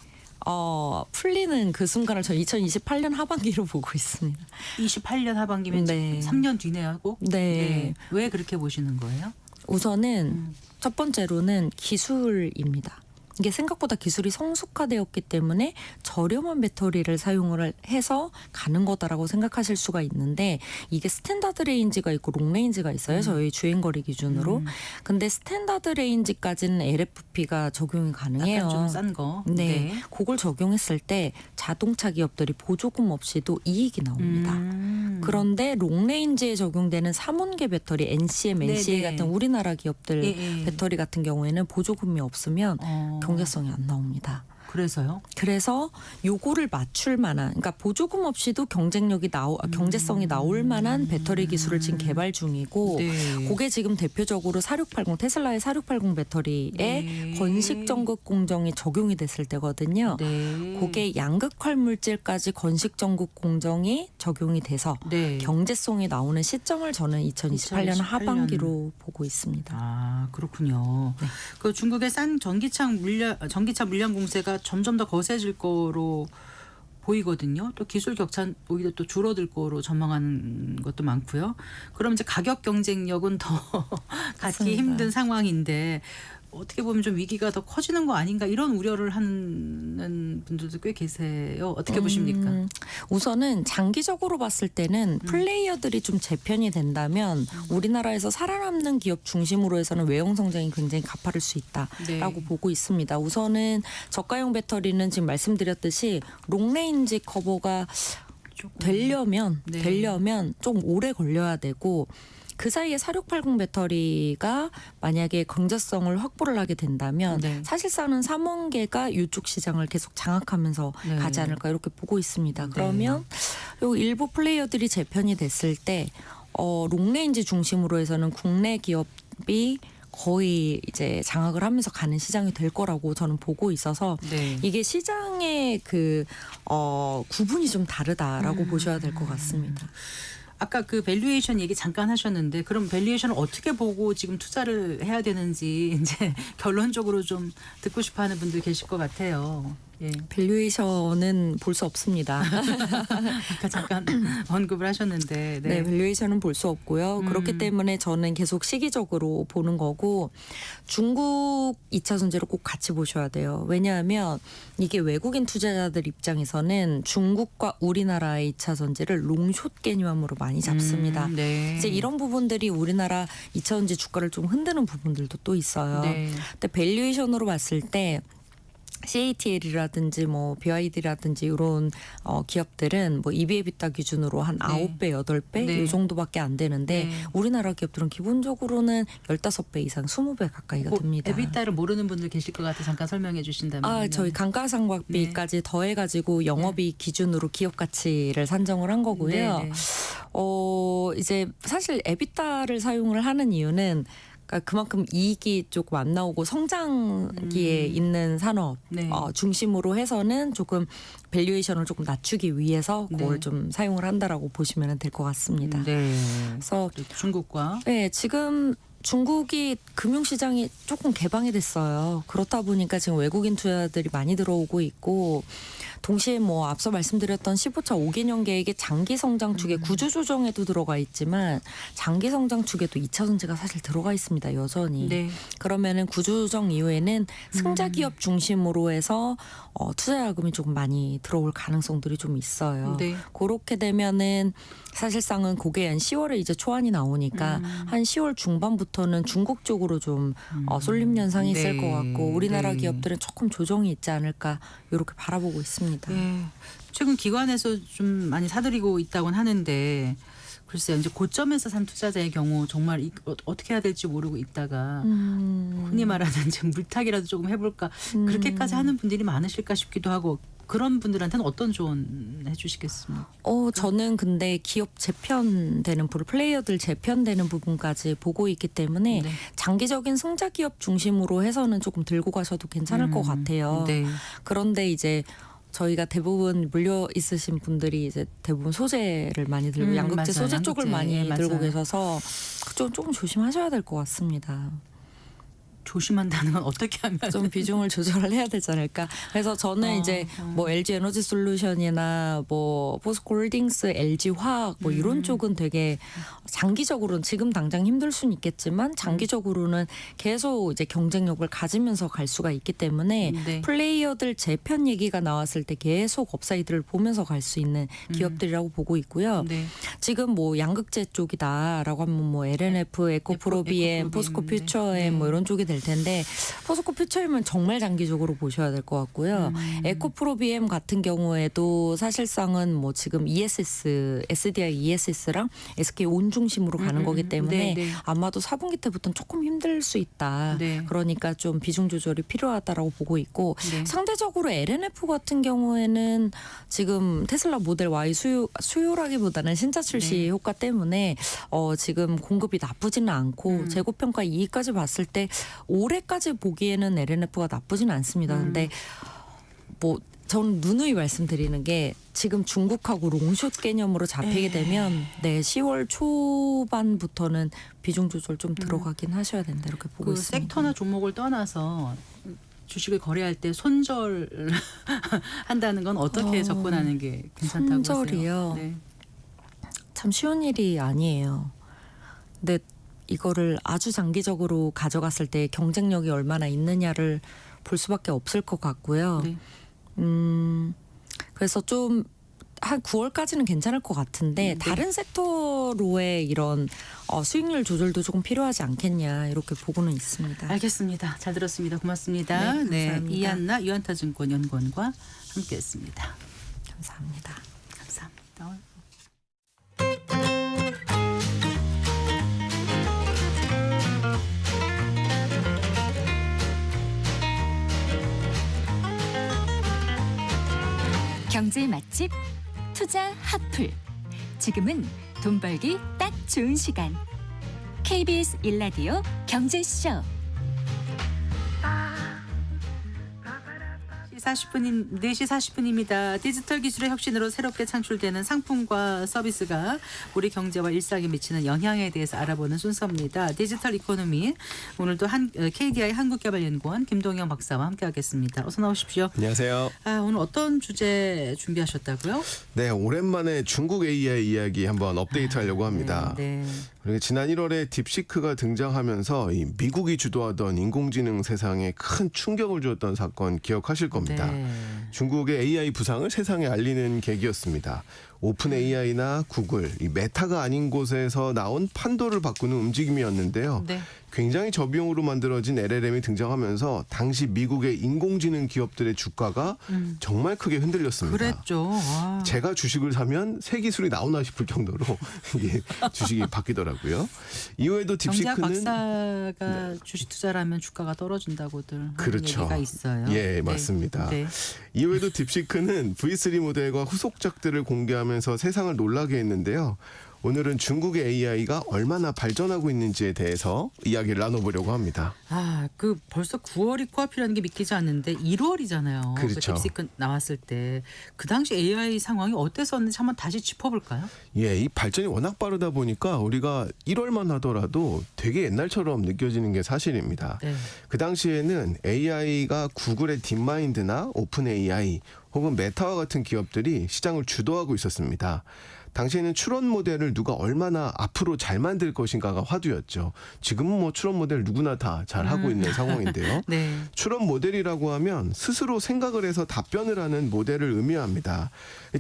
풀리는 그 순간을 저 2028년 하반기로 보고 있습니다. 28년 하반기면 네. 3년 뒤내 하고? 네. 왜 그렇게 보시는 거예요? 우선은 첫 번째로는 기술입니다. 이게 생각보다 기술이 성숙화되었기 때문에 저렴한 배터리를 사용을 해서 가는 거다라고 생각하실 수가 있는데 이게 스탠다드 레인지가 있고 롱 레인지가 있어요. 저희 주행거리 기준으로. 근데 스탠다드 레인지까지는 LFP가 적용이 가능해요. 약간 좀 싼 거. 네. 그걸 적용했을 때 자동차 기업들이 보조금 없이도 이익이 나옵니다. 그런데 롱레인지에 적용되는 3원계 배터리 NCM, NCA 네네. 같은 우리나라 기업들 예, 예. 배터리 같은 경우에는 보조금이 없으면 경제성이 안 나옵니다. 그래서요? 그래서 요거를 맞출 만한, 그러니까 보조금 없이도 경제성이 나올 만한 배터리 기술을 지금 개발 중이고, 네. 그게 지금 대표적으로 4680 테슬라의 4680 배터리에 네. 건식 전극 공정이 적용이 됐을 때거든요. 네. 그게 양극화 물질까지 건식 전극 공정이 적용이 돼서 네. 경제성이 나오는 시점을 저는 2028년 2028년. 하반기로 보고 있습니다. 아, 그렇군요. 그 중국의 싼 전기차 물량 공세가 점점 더 거세질 거로 보이거든요. 또 기술 격차 오히려 또 줄어들 거로 전망하는 것도 많고요. 그럼 이제 가격 경쟁력은 더 갖기 맞습니다. 힘든 상황인데 어떻게 보면 좀 위기가 더 커지는 거 아닌가 이런 우려를 하는 분들도 꽤 계세요. 어떻게 보십니까? 우선은 장기적으로 봤을 때는 플레이어들이 좀 재편이 된다면 우리나라에서 살아남는 기업 중심으로 해서는 외형 성장이 굉장히 가파를 수 있다라고 네. 보고 있습니다. 우선은 저가형 배터리는 지금 말씀드렸듯이 롱레인지 커버가 조금. 되려면 네. 좀 오래 걸려야 되고, 그 사이에 4680 배터리가 만약에 경제성을 확보를 하게 된다면 네. 사실상은 삼원계가 이쪽 시장을 계속 장악하면서 네. 가지 않을까 이렇게 보고 있습니다. 네. 그러면 요 일부 플레이어들이 재편이 됐을 때 롱레인지 중심으로 해서는 국내 기업이 거의 이제 장악을 하면서 가는 시장이 될 거라고 저는 보고 있어서 네. 이게 시장의 그 구분이 좀 다르다라고 보셔야 될 것 같습니다. 아까 그 밸류에이션 얘기 잠깐 하셨는데 그럼 밸류에이션을 어떻게 보고 지금 투자를 해야 되는지 이제 결론적으로 좀 듣고 싶어하는 분들 계실 것 같아요. 예. 밸류에이션은 볼 수 없습니다. 아까 잠깐 언급을 하셨는데. 네, 밸류에이션은 볼 수 없고요. 그렇기 때문에 저는 계속 시기적으로 보는 거고, 중국 2차 전지를 꼭 같이 보셔야 돼요. 왜냐하면 이게 외국인 투자자들 입장에서는 중국과 우리나라의 2차 전지를 롱숏 개념으로 많이 잡습니다. 네. 이제 이런 부분들이 우리나라 2차 전지 주가를 좀 흔드는 부분들도 또 있어요. 네. 근데 밸류에이션으로 봤을 때 CATL이라든지 뭐 BYD라든지 이런 기업들은 뭐 EV/EBITDA 기준으로 한 네. 9배, 8배 네. 이 정도밖에 안 되는데 네. 우리나라 기업들은 기본적으로는 15배 이상 20배 가까이가 듭니다. 에비타를 모르는 분들 계실 것 같아 잠깐 설명해 주신다면. 저희 감가상각비까지 더해가지고 영업이익 기준으로 기업 가치를 산정을 한 거고요. 네, 네. 이제 사실 에비타를 사용을 하는 이유는 그러니까 그만큼 이익이 조금 안 나오고 성장기에 있는 산업 네. 중심으로 해서는 조금 밸류에이션을 조금 낮추기 위해서 그걸 네. 좀 사용을 한다라고 보시면 될 것 같습니다. 네. 그래서 중국과 네, 지금 중국이 금융시장이 조금 개방이 됐어요. 그렇다 보니까 지금 외국인 투자들이 많이 들어오고 있고, 동시에 뭐 앞서 말씀드렸던 15차 5개년 계획의 장기 성장 축에 구조 조정에도 들어가 있지만 장기 성장 축에도 2차 전지가 사실 들어가 있습니다. 여전히. 네. 그러면은 구조 조정 이후에는 승자 기업 중심으로 해서 투자 자금이 조금 많이 들어올 가능성들이 좀 있어요. 네. 그렇게 되면은 사실상은 그게 한 10월에 이제 초안이 나오니까 한 10월 중반부터는 중국 쪽으로 좀 쏠림 현상이 있을 네. 것 같고, 우리나라 네. 기업들은 조금 조정이 있지 않을까 이렇게 바라보고 있습니다. 네. 최근 기관에서 좀 많이 사들이고 있다고는 하는데 글쎄요. 이제 고점에서 산 투자자의 경우 정말 어떻게 해야 될지 모르고 있다가 흔히 말하는 지금 물타기라도 조금 해볼까 그렇게까지 하는 분들이 많으실까 싶기도 하고, 그런 분들한테는 어떤 조언 해주시겠습니까? 저는 근데 기업 재편되는 플레이어들 재편되는 부분까지 보고 있기 때문에 네. 장기적인 승자 기업 중심으로 해서는 조금 들고 가셔도 괜찮을 것 같아요. 네. 그런데 이제 저희가 대부분 물려 있으신 분들이 이제 대부분 소재를 많이 들고 양극재 맞아요. 소재 쪽을 양극재. 많이 예, 들고 맞아요. 계셔서 조금 조심하셔야 될 것 같습니다. 조심한다는 건 어떻게 하면 좀 비중을 조절을 해야 되지 않을까. 그래서 저는 이제 뭐 LG 에너지 솔루션이나 뭐 포스코홀딩스, LG 화학 뭐 이런 쪽은 되게 장기적으로는 지금 당장 힘들 수는 있겠지만 장기적으로는 계속 이제 경쟁력을 가지면서 갈 수가 있기 때문에 네. 플레이어들 재편 얘기가 나왔을 때 계속 업사이드를 보면서 갈 수 있는 기업들이라고 보고 있고요. 네. 지금 뭐 양극재 쪽이다라고 하면 뭐 LNF, 에코프로비엠, 에코프로비엠, 포스코 네. 퓨처엠 뭐 이런 쪽이 될 될 텐데 포스코 퓨처임은 정말 장기적으로 보셔야 될 것 같고요. 에코프로 BM 같은 경우에도 사실상은 뭐 지금 ESS, SDI ESS랑 SK 온 중심으로 가는 거기 때문에 네, 네. 아마도 4분기 때부터는 조금 힘들 수 있다. 네. 그러니까 좀 비중 조절이 필요하다라고 보고 있고 네. 상대적으로 LNF 같은 경우에는 지금 테슬라 모델 Y 수요라기보다는 신차 출시 네. 효과 때문에 지금 공급이 나쁘지는 않고 재고평가 이익까지 봤을 때 올해까지 보기에는 LNF가 나쁘지는 않습니다. 근데 뭐 저는 누누이 말씀드리는 게 지금 중국하고 롱숏 개념으로 잡히게 되면 10월 초반부터는 비중 조절 좀 들어가긴 하셔야 된다 이렇게 보고 그 있습니다. 섹터나 종목을 떠나서 주식을 거래할 때 손절 한다는 건 어떻게 접근하는 게 괜찮다고 손절이요? 보세요? 네. 참 쉬운 일이 아니에요. 근데 이거를 아주 장기적으로 가져갔을 때 경쟁력이 얼마나 있느냐를 볼 수밖에 없을 것 같고요. 네. 그래서 좀 한 9월까지는 괜찮을 것 같은데 다른 섹터로의 이런 수익률 조절도 조금 필요하지 않겠냐 이렇게 보고는 있습니다. 알겠습니다. 잘 들었습니다. 고맙습니다. 네, 감사합니다. 이한나 유한타증권 연구원과 함께했습니다. 감사합니다. 감사합니다. 경제 맛집 투자 핫플. 지금은 돈 벌기 딱 좋은 시간. KBS 1라디오 경제쇼. 4시 40분입니다. 디지털 기술의 혁신으로 새롭게 창출되는 상품과 서비스가 우리 경제와 일상에 미치는 영향에 대해서 알아보는 순서입니다. 디지털 이코노미 오늘도 KDI 한국개발연구원 김동영 박사와 함께하겠습니다. 어서 나오십시오. 안녕하세요. 오늘 어떤 주제 준비하셨다고요? 네, 오랜만에 중국 AI 이야기 한번 업데이트하려고 합니다. 네. 그리고 지난 1월에 딥시크가 등장하면서 이 미국이 주도하던 인공지능 세상에 큰 충격을 주었던 사건 기억하실 겁니다. 네. 중국의 AI 부상을 세상에 알리는 계기였습니다. 오픈 AI나 구글, 이 메타가 아닌 곳에서 나온 판도를 바꾸는 움직임이었는데요. 네. 굉장히 저비용으로 만들어진 LLM이 등장하면서 당시 미국의 인공지능 기업들의 주가가 정말 크게 흔들렸습니다. 그랬죠. 와. 제가 주식을 사면 새 기술이 나오나 싶을 정도로 이게 주식이 바뀌더라고요. 이후에도 정작 딥시크는 박사가 주식 투자를 하면 주가가 떨어진다고들 하는 그렇죠. 얘기가 있어요. 예, 네. 맞습니다. 네. 이후에도 딥시크는 V3 모델과 후속작들을 공개하면서 세상을 놀라게 했는데요. 오늘은 중국의 AI가 얼마나 발전하고 있는지에 대해서 이야기를 나눠보려고 합니다. 그 벌써 9월이 코앞이라는 게 믿기지 않는데 1월이잖아요. 그렇죠. 딥시크 나왔을 때 그 당시 AI 상황이 어땠었는지 한번 다시 짚어볼까요? 예, 이 발전이 워낙 빠르다 보니까 우리가 1월만 하더라도 되게 옛날처럼 느껴지는 게 사실입니다. 네. 그 당시에는 AI가 구글의 딥마인드나 오픈 AI 혹은 메타와 같은 기업들이 시장을 주도하고 있었습니다. 당시에는 추론 모델을 누가 얼마나 앞으로 잘 만들 것인가가 화두였죠. 지금은 뭐 추론 모델 누구나 다 잘 하고 있는 상황인데요. 네. 추론 모델이라고 하면 스스로 생각을 해서 답변을 하는 모델을 의미합니다.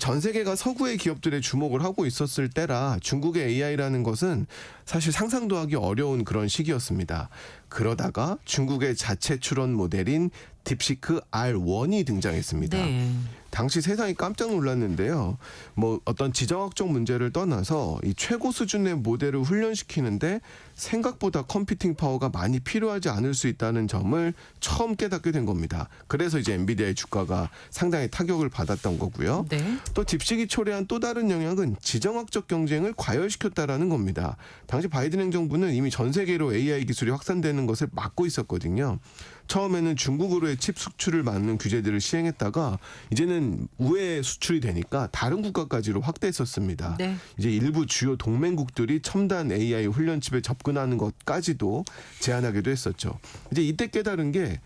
전 세계가 서구의 기업들의 주목을 하고 있었을 때라 중국의 AI라는 것은 사실 상상도 하기 어려운 그런 시기였습니다. 그러다가 중국의 자체 추론 모델인 딥시크 R1이 등장했습니다. 네. 당시 세상이 깜짝 놀랐는데요. 뭐 어떤 지정학적 문제를 떠나서 이 최고 수준의 모델을 훈련시키는데 생각보다 컴퓨팅 파워가 많이 필요하지 않을 수 있다는 점을 처음 깨닫게 된 겁니다. 그래서 이제 엔비디아의 주가가 상당히 타격을 받았던 거고요. 네. 또 딥시크가 초래한 또 다른 영향은 지정학적 경쟁을 과열시켰다라는 겁니다. 당시 바이든 행정부는 이미 전 세계로 AI 기술이 확산되는 것을 막고 있었거든요. 처음에는 중국으로의 칩 수출을 막는 규제들을 시행했다가 이제는 우회 수출이 되니까 다른 국가까지로 확대했었습니다. 네. 이제 일부 주요 동맹국들이 첨단 AI 훈련칩에 접근하는 것까지도 제한하기도 했었죠. 이제 이때 깨달은 게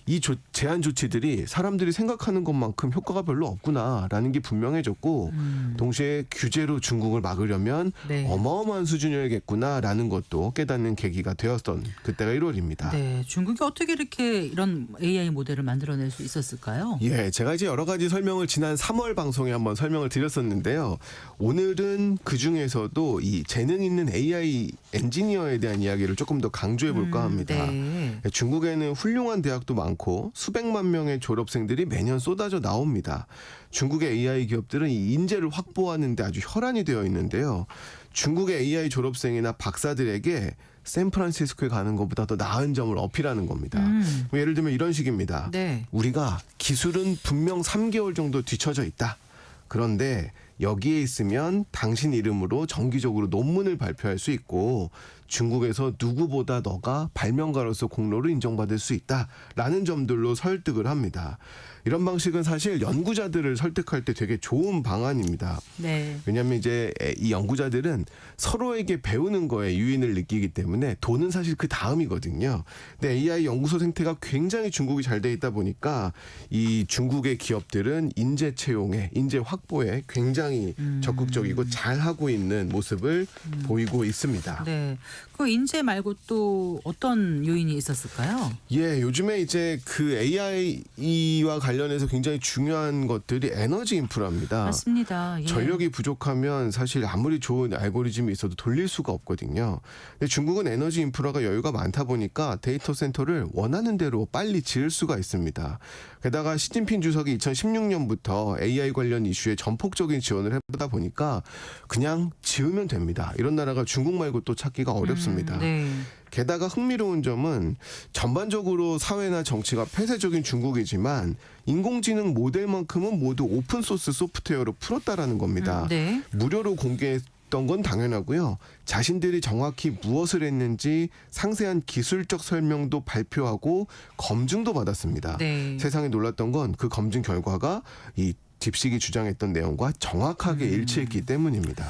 이 제한 조치들이 사람들이 생각하는 것만큼 효과가 별로 없구나라는 게 분명해졌고 동시에 규제로 중국을 막으려면 네. 어마어마한 수준이어야겠구나라는 것도 깨닫는 계기가 되었던 그때가 1월입니다. 네, 중국이 어떻게 이렇게 이런 AI 모델을 만들어낼 수 있었을까요? 예, 제가 이제 여러 가지 설명을 지난 3월 방송에 한번 설명을 드렸었는데요. 오늘은 그 중에서도 이 재능 있는 AI 엔지니어에 대한 이야기를 조금 더 강조해 볼까 합니다. 네. 중국에는 훌륭한 대학도 많고 수백만 명의 졸업생들이 매년 쏟아져 나옵니다. 중국의 AI 기업들은 이 인재를 확보하는 데 아주 혈안이 되어 있는데요. 중국의 AI 졸업생이나 박사들에게 샌프란시스코에 가는 것보다 더 나은 점을 어필하는 겁니다. 예를 들면 이런 식입니다. 네. 우리가 기술은 분명 3개월 정도 뒤처져 있다. 그런데 여기에 있으면 당신 이름으로 정기적으로 논문을 발표할 수 있고 중국에서 누구보다 너가 발명가로서 공로를 인정받을 수 있다라는 점들로 설득을 합니다. 이런 방식은 사실 연구자들을 설득할 때 되게 좋은 방안입니다. 네. 왜냐하면 이제 이 연구자들은 서로에게 배우는 거에 유인을 느끼기 때문에 돈은 사실 그 다음이거든요. 근데 AI 연구소 생태가 굉장히 중국이 잘 돼 있다 보니까 이 중국의 기업들은 인재 채용에, 인재 확보에 굉장히 적극적이고 잘 하고 있는 모습을 보이고 있습니다. 네. 그 인재 말고 또 어떤 요인이 있었을까요? 예, 요즘에 이제 그 AI와 관련해서 굉장히 중요한 것들이 에너지 인프라입니다. 맞습니다. 예. 전력이 부족하면 사실 아무리 좋은 알고리즘이 있어도 돌릴 수가 없거든요. 근데 중국은 에너지 인프라가 여유가 많다 보니까 데이터 센터를 원하는 대로 빨리 지을 수가 있습니다. 게다가 시진핑 주석이 2016년부터 AI 관련 이슈에 전폭적인 지원을 해보다 보니까 그냥 지으면 됩니다. 이런 나라가 중국 말고 또 찾기가 어렵습니다. 네. 게다가 흥미로운 점은 전반적으로 사회나 정치가 폐쇄적인 중국이지만 인공지능 모델만큼은 모두 오픈소스 소프트웨어로 풀었다라는 겁니다. 네. 무료로 공개했던 건 당연하고요. 자신들이 정확히 무엇을 했는지 상세한 기술적 설명도 발표하고 검증도 받았습니다. 네. 세상에 놀랐던 건 그 검증 결과가 이 딥식이 주장했던 내용과 정확하게 일치했기 때문입니다.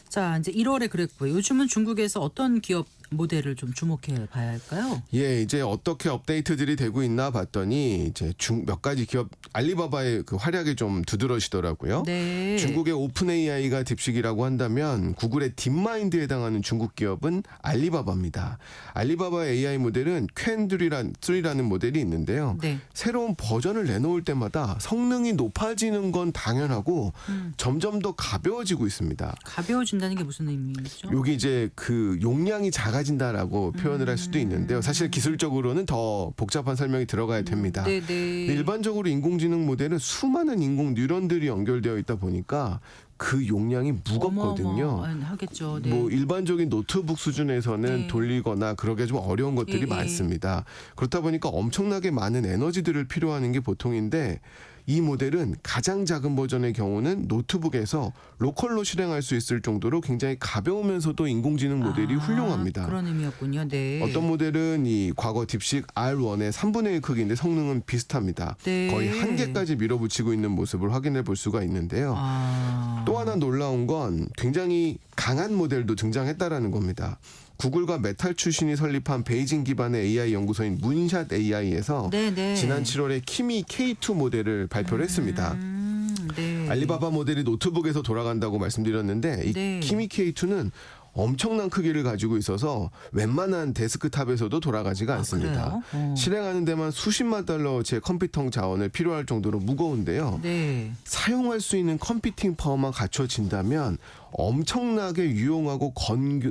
자, 이제 1월에 그랬고요. 요즘은 중국에서 어떤 기업 모델을 좀 주목해 봐야 할까요? 예, 이제 어떻게 업데이트들이 되고 있나 봤더니 이제 몇 가지 기업 알리바바의 그 활약이 좀 두드러지더라고요. 네. 중국의 오픈 AI가 딥식이라고 한다면 구글의 딥마인드에 해당하는 중국 기업은 알리바바입니다. 알리바바의 AI 모델은 퀸3라는 모델이 있는데요. 네. 새로운 버전을 내놓을 때마다 성능이 높아지는 건 당연하고 점점 더 가벼워지고 있습니다. 가벼워진다는 게 무슨 의미죠? 여기 이제 그 용량이 작아진다라고 표현을 할 수도 있는데요. 사실 기술적으로는 더 복잡한 설명이 들어가야 됩니다. 네, 근데 네. 일반적으로 인공지능 모델은 수많은 인공 뉴런들이 연결되어 있다 보니까 그 용량이 무겁거든요. 하겠죠. 네. 뭐 일반적인 노트북 수준에서는 네. 돌리거나 그러기 좀 어려운 것들이 예, 예. 많습니다. 그렇다 보니까 엄청나게 많은 에너지들을 필요하는 게 보통인데 이 모델은 가장 작은 버전의 경우는 노트북에서 로컬로 실행할 수 있을 정도로 굉장히 가벼우면서도 인공지능 모델이 훌륭합니다. 그런 의미였군요. 네. 어떤 모델은 이 과거 딥식 R1의 3분의 1 크기인데 성능은 비슷합니다. 네. 거의 한계까지 밀어붙이고 있는 모습을 확인해 볼 수가 있는데요. 또 하나 놀라운 건 굉장히 강한 모델도 등장했다라는 겁니다. 구글과 메탈 출신이 설립한 베이징 기반의 AI 연구소인 문샷 AI에서 네. 지난 7월에 키미 K2 모델을 발표를 했습니다. 네. 알리바바 모델이 노트북에서 돌아간다고 말씀드렸는데 이 네. 키미 K2는 엄청난 크기를 가지고 있어서 웬만한 데스크탑에서도 돌아가지가 않습니다. 그래요? 실행하는 데만 수십만 달러어치의 컴퓨팅 자원을 필요할 정도로 무거운데요. 네. 사용할 수 있는 컴퓨팅 파워만 갖춰진다면 엄청나게 유용하고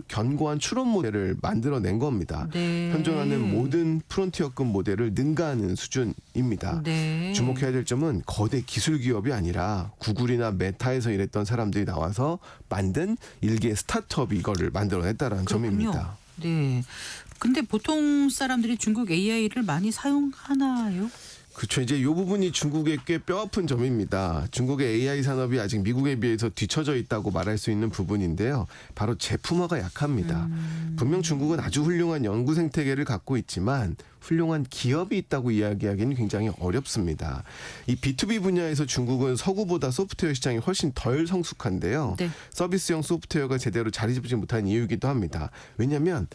견고한 추론 모델을 만들어낸 겁니다. 네. 현존하는 모든 프론티어급 모델을 능가하는 수준입니다. 네. 주목해야 될 점은 거대 기술 기업이 아니라 구글이나 메타에서 일했던 사람들이 나와서 만든 일개 스타트업이 이거를 만들어냈다라는 그렇군요. 점입니다. 네. 근데 보통 사람들이 중국 AI를 많이 사용하나요? 그렇죠. 이제 이 부분이 중국의 꽤 뼈아픈 점입니다. 중국의 AI 산업이 아직 미국에 비해서 뒤처져 있다고 말할 수 있는 부분인데요. 바로 제품화가 약합니다. 분명 중국은 아주 훌륭한 연구 생태계를 갖고 있지만 훌륭한 기업이 있다고 이야기하기는 굉장히 어렵습니다. 이 B2B 분야에서 중국은 서구보다 소프트웨어 시장이 훨씬 덜 성숙한데요. 네. 서비스형 소프트웨어가 제대로 자리 잡지 못한 이유이기도 합니다. 왜냐하면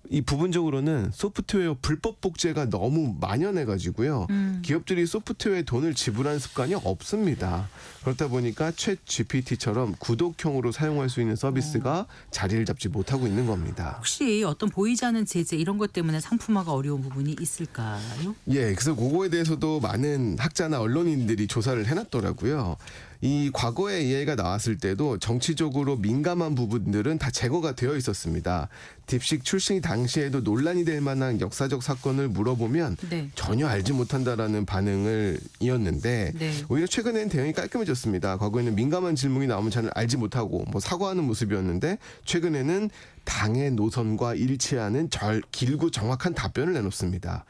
이 부분적으로는 소프트웨어 불법 복제가 너무 만연해가지고요. 기업들이 소프트웨어에 돈을 지불하는 습관이 없습니다. 그렇다 보니까 챗 GPT처럼 구독형으로 사용할 수 있는 서비스가 자리를 잡지 못하고 있는 겁니다. 혹시 어떤 보이지 않는 제재 이런 것 때문에 상품화가 어려운 부분이 있을까요? 예, 그래서 그거에 대해서도 많은 학자나 언론인들이 조사를 해놨더라고요. 이 과거에 AI가 나왔을 때도 정치적으로 민감한 부분들은 다 제거가 되어 있었습니다. 딥식 출시 당시에도 논란이 될 만한 역사적 사건을 물어보면 네. 전혀 알지 못한다라는 반응을 이었는데 네. 오히려 최근에는 대응이 깔끔해졌습니다. 과거에는 민감한 질문이 나오면 잘 알지 못하고 뭐 사과하는 모습이었는데 최근에는 당의 노선과 일치하는 길고 정확한 답변을 내놓습니다.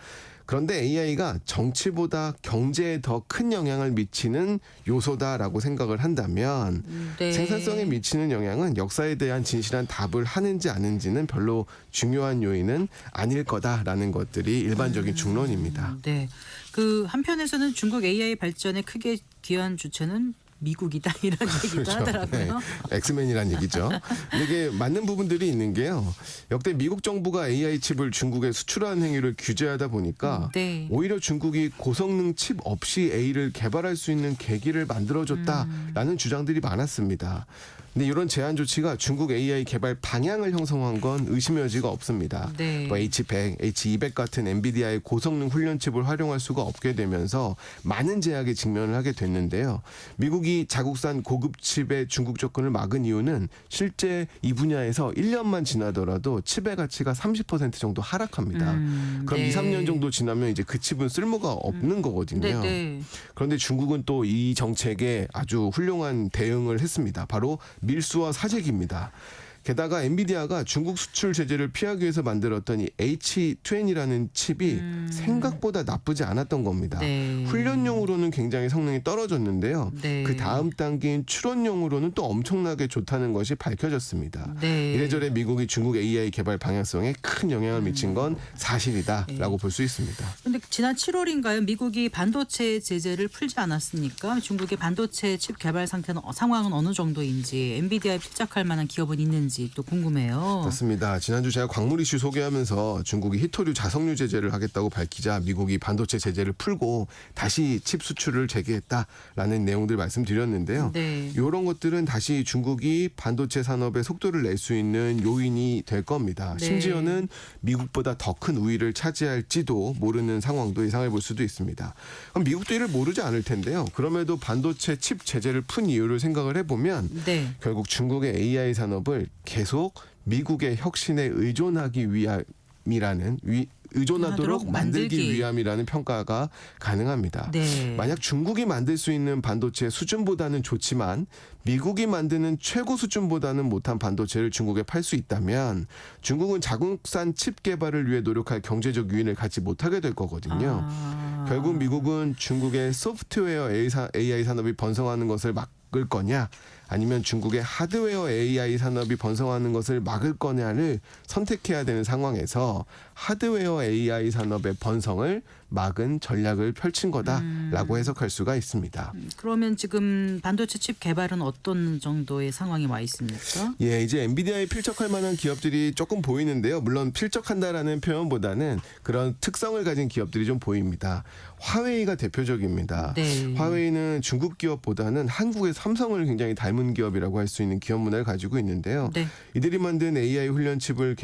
그런데 AI가 정치보다 경제에 더 큰 영향을 미치는 요소다라고 생각을 한다면 네. 생산성에 미치는 영향은 역사에 대한 진실한 답을 하는지 아닌지는 별로 중요한 요인은 아닐 거다라는 것들이 일반적인 중론입니다. 네. 그 한편에서는 중국 AI 발전에 크게 기여한 주체는 미국이다 이런 얘기도 그렇죠. 하더라고요. 네. 엑스맨이란 얘기죠. 근데 이게 맞는 부분들이 있는 게요. 역대 미국 정부가 AI 칩을 중국에 수출하는 행위를 규제하다 보니까 네. 오히려 중국이 고성능 칩 없이 A를 개발할 수 있는 계기를 만들어줬다라는 주장들이 많았습니다. 근데 이런 제한 조치가 중국 AI 개발 방향을 형성한 건 의심의 여지가 없습니다. 네. 뭐 H100, H200 같은 엔비디아의 고성능 훈련 칩을 활용할 수가 없게 되면서 많은 제약에 직면을 하게 됐는데요. 미국이 자국산 고급 칩의 중국 접근을 막은 이유는 실제 이 분야에서 1년만 지나더라도 칩의 가치가 30% 정도 하락합니다. 그럼 네. 2, 3년 정도 지나면 이제 그 칩은 쓸모가 없는 거거든요. 네. 그런데 중국은 또 이 정책에 아주 훌륭한 대응을 했습니다. 바로 밀수와 사재기입니다. 게다가 엔비디아가 중국 수출 제재를 피하기 위해서 만들었던 이 H20이라는 칩이 생각보다 나쁘지 않았던 겁니다. 네. 훈련용으로는 굉장히 성능이 떨어졌는데요. 네. 그 다음 단계인 출원용으로는 또 엄청나게 좋다는 것이 밝혀졌습니다. 네. 이래저래 미국이 중국 AI 개발 방향성에 큰 영향을 미친 건 사실이다라고 볼 수 있습니다. 근데 지난 7월인가요? 미국이 반도체 제재를 풀지 않았습니까? 중국의 반도체 칩 개발 상황은 어느 정도인지, 엔비디아에 필적할 만한 기업은 있는지 또 궁금해요. 맞습니다. 지난주 제가 광물 이슈 소개하면서 중국이 히토류 자석류 제재를 하겠다고 밝히자 미국이 반도체 제재를 풀고 다시 칩 수출을 재개했다라는 내용들 말씀드렸는데요. 네. 이런 것들은 다시 중국이 반도체 산업의 속도를 낼 수 있는 요인이 될 겁니다. 네. 심지어는 미국보다 더 큰 우위를 차지할지도 모르는 상황도 예상해 볼 수도 있습니다. 그럼 미국도 이를 모르지 않을 텐데요. 그럼에도 반도체 チップ 제재를 푼 이유를 생각을 해보면 네. 결국 중국의 AI 산업을 계속 미국의 혁신에 의존하기 위함이라는 의존하도록 만들기 위함이라는 평가가 가능합니다. 네. 만약 중국이 만들 수 있는 반도체 수준보다는 좋지만 미국이 만드는 최고 수준보다는 못한 반도체를 중국에 팔 수 있다면 중국은 자국산 칩 개발을 위해 노력할 경제적 유인을 갖지 못하게 될 거거든요. 결국 미국은 중국의 소프트웨어 AI 산업이 번성하는 것을 막을 거냐 아니면 중국의 하드웨어 AI 산업이 번성하는 것을 막을 거냐를 선택해야 되는 상황에서 하드웨어 AI 산업의 번성을 막은 전략을 펼친 거다라고 해석할 수가 있습니다. 그러면 지금 반도체 칩 개발은 어떤 정도의 상황이 와 있습니까? 예, 이제 엔비디아에 필적할 만한 기업들이 조금 보이는데요. 물론 필적한다라는 표현보다는 그런 특성을 가진 기업들이 좀 보입니다. 화웨이가 대표적입니다. 네. 화웨이는 중국 기업보다는 한국의 삼성을 굉장히 닮은 기업이라고 할 수 있는 기업 문화를 가지고 있는데요. 네. 이들이 만든 AI 훈련 칩을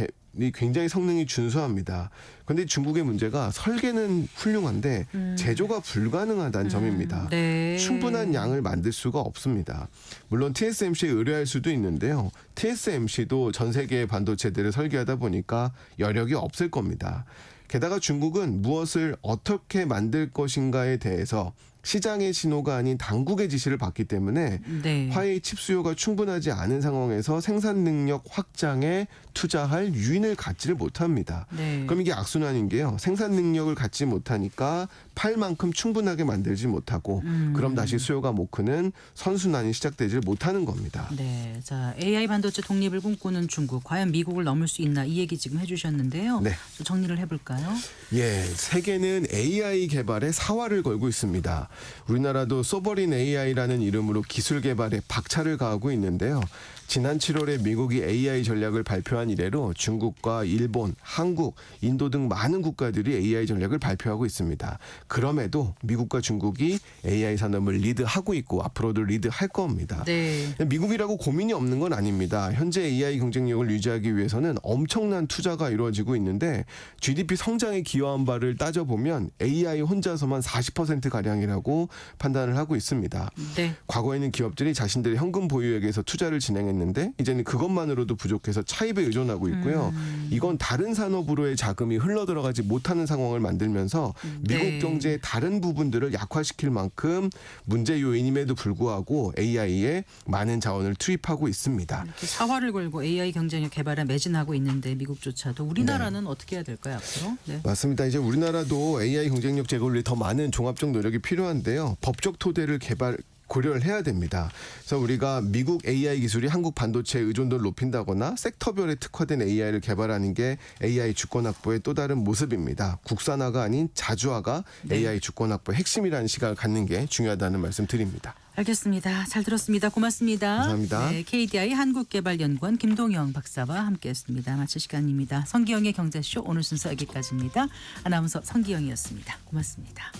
굉장히 성능이 준수합니다. 그런데 중국의 문제가 설계는 훌륭한데 제조가 불가능하다는 점입니다. 네. 충분한 양을 만들 수가 없습니다. 물론 TSMC에 의뢰할 수도 있는데요. TSMC도 전 세계의 반도체들을 설계하다 보니까 여력이 없을 겁니다. 게다가 중국은 무엇을 어떻게 만들 것인가에 대해서 시장의 신호가 아닌 당국의 지시를 받기 때문에 네. 화웨이 칩 수요가 충분하지 않은 상황에서 생산 능력 확장에 투자할 유인을 갖지를 못합니다. 네. 그럼 이게 악순환인 게요. 생산 능력을 갖지 못하니까 팔 만큼 충분하게 만들지 못하고 그럼 다시 수요가 못 크는 선순환이 시작되질 못하는 겁니다. 네, 자 AI 반도체 독립을 꿈꾸는 중국, 과연 미국을 넘을 수 있나 이 얘기 지금 해주셨는데요. 네. 좀 정리를 해볼까요? 예, 세계는 AI 개발에 사활을 걸고 있습니다. 우리나라도 소버린 AI라는 이름으로 기술 개발에 박차를 가하고 있는데요. 지난 7월에 미국이 AI 전략을 발표한 이래로 중국과 일본, 한국, 인도 등 많은 국가들이 AI 전략을 발표하고 있습니다. 그럼에도 미국과 중국이 AI 산업을 리드하고 있고 앞으로도 리드할 겁니다. 네. 미국이라고 고민이 없는 건 아닙니다. 현재 AI 경쟁력을 유지하기 위해서는 엄청난 투자가 이루어지고 있는데 GDP 성장에 기여한 바를 따져보면 AI 혼자서만 40%가량이라고 판단을 하고 있습니다. 네. 과거에는 기업들이 자신들의 현금 보유액에서 투자를 진행했는데 이제는 그것만으로도 부족해서 차입에 의존하고 있고요. 이건 다른 산업으로의 자금이 흘러들어가지 못하는 상황을 만들면서 미국 네. 경제의 다른 부분들을 약화시킬 만큼 문제 요인임에도 불구하고 AI에 많은 자원을 투입하고 있습니다. 이렇게 사활을 걸고 AI 경쟁력 개발에 매진하고 있는데 미국조차도 우리나라는 어떻게 해야 될까요 앞으로? 네. 맞습니다. 이제 우리나라도 AI 경쟁력 제고를 위해 더 많은 종합적 노력이 필요한데요. 법적 토대를 고려를 해야 됩니다. 그래서 우리가 미국 AI 기술이 한국 반도체 의존도를 높인다거나 섹터별에 특화된 AI를 개발하는 게 AI 주권 확보의 또 다른 모습입니다. 국산화가 아닌 자주화가 네. AI 주권 확보의 핵심이라는 시각을 갖는 게 중요하다는 말씀 드립니다. 알겠습니다. 잘 들었습니다. 고맙습니다. 감사합니다. 네, KDI 한국개발연구원 김동영 박사와 함께했습니다. 마칠 시간입니다. 성기영의 경제쇼 오늘 순서 여기까지입니다. 아나운서 성기영이었습니다. 고맙습니다.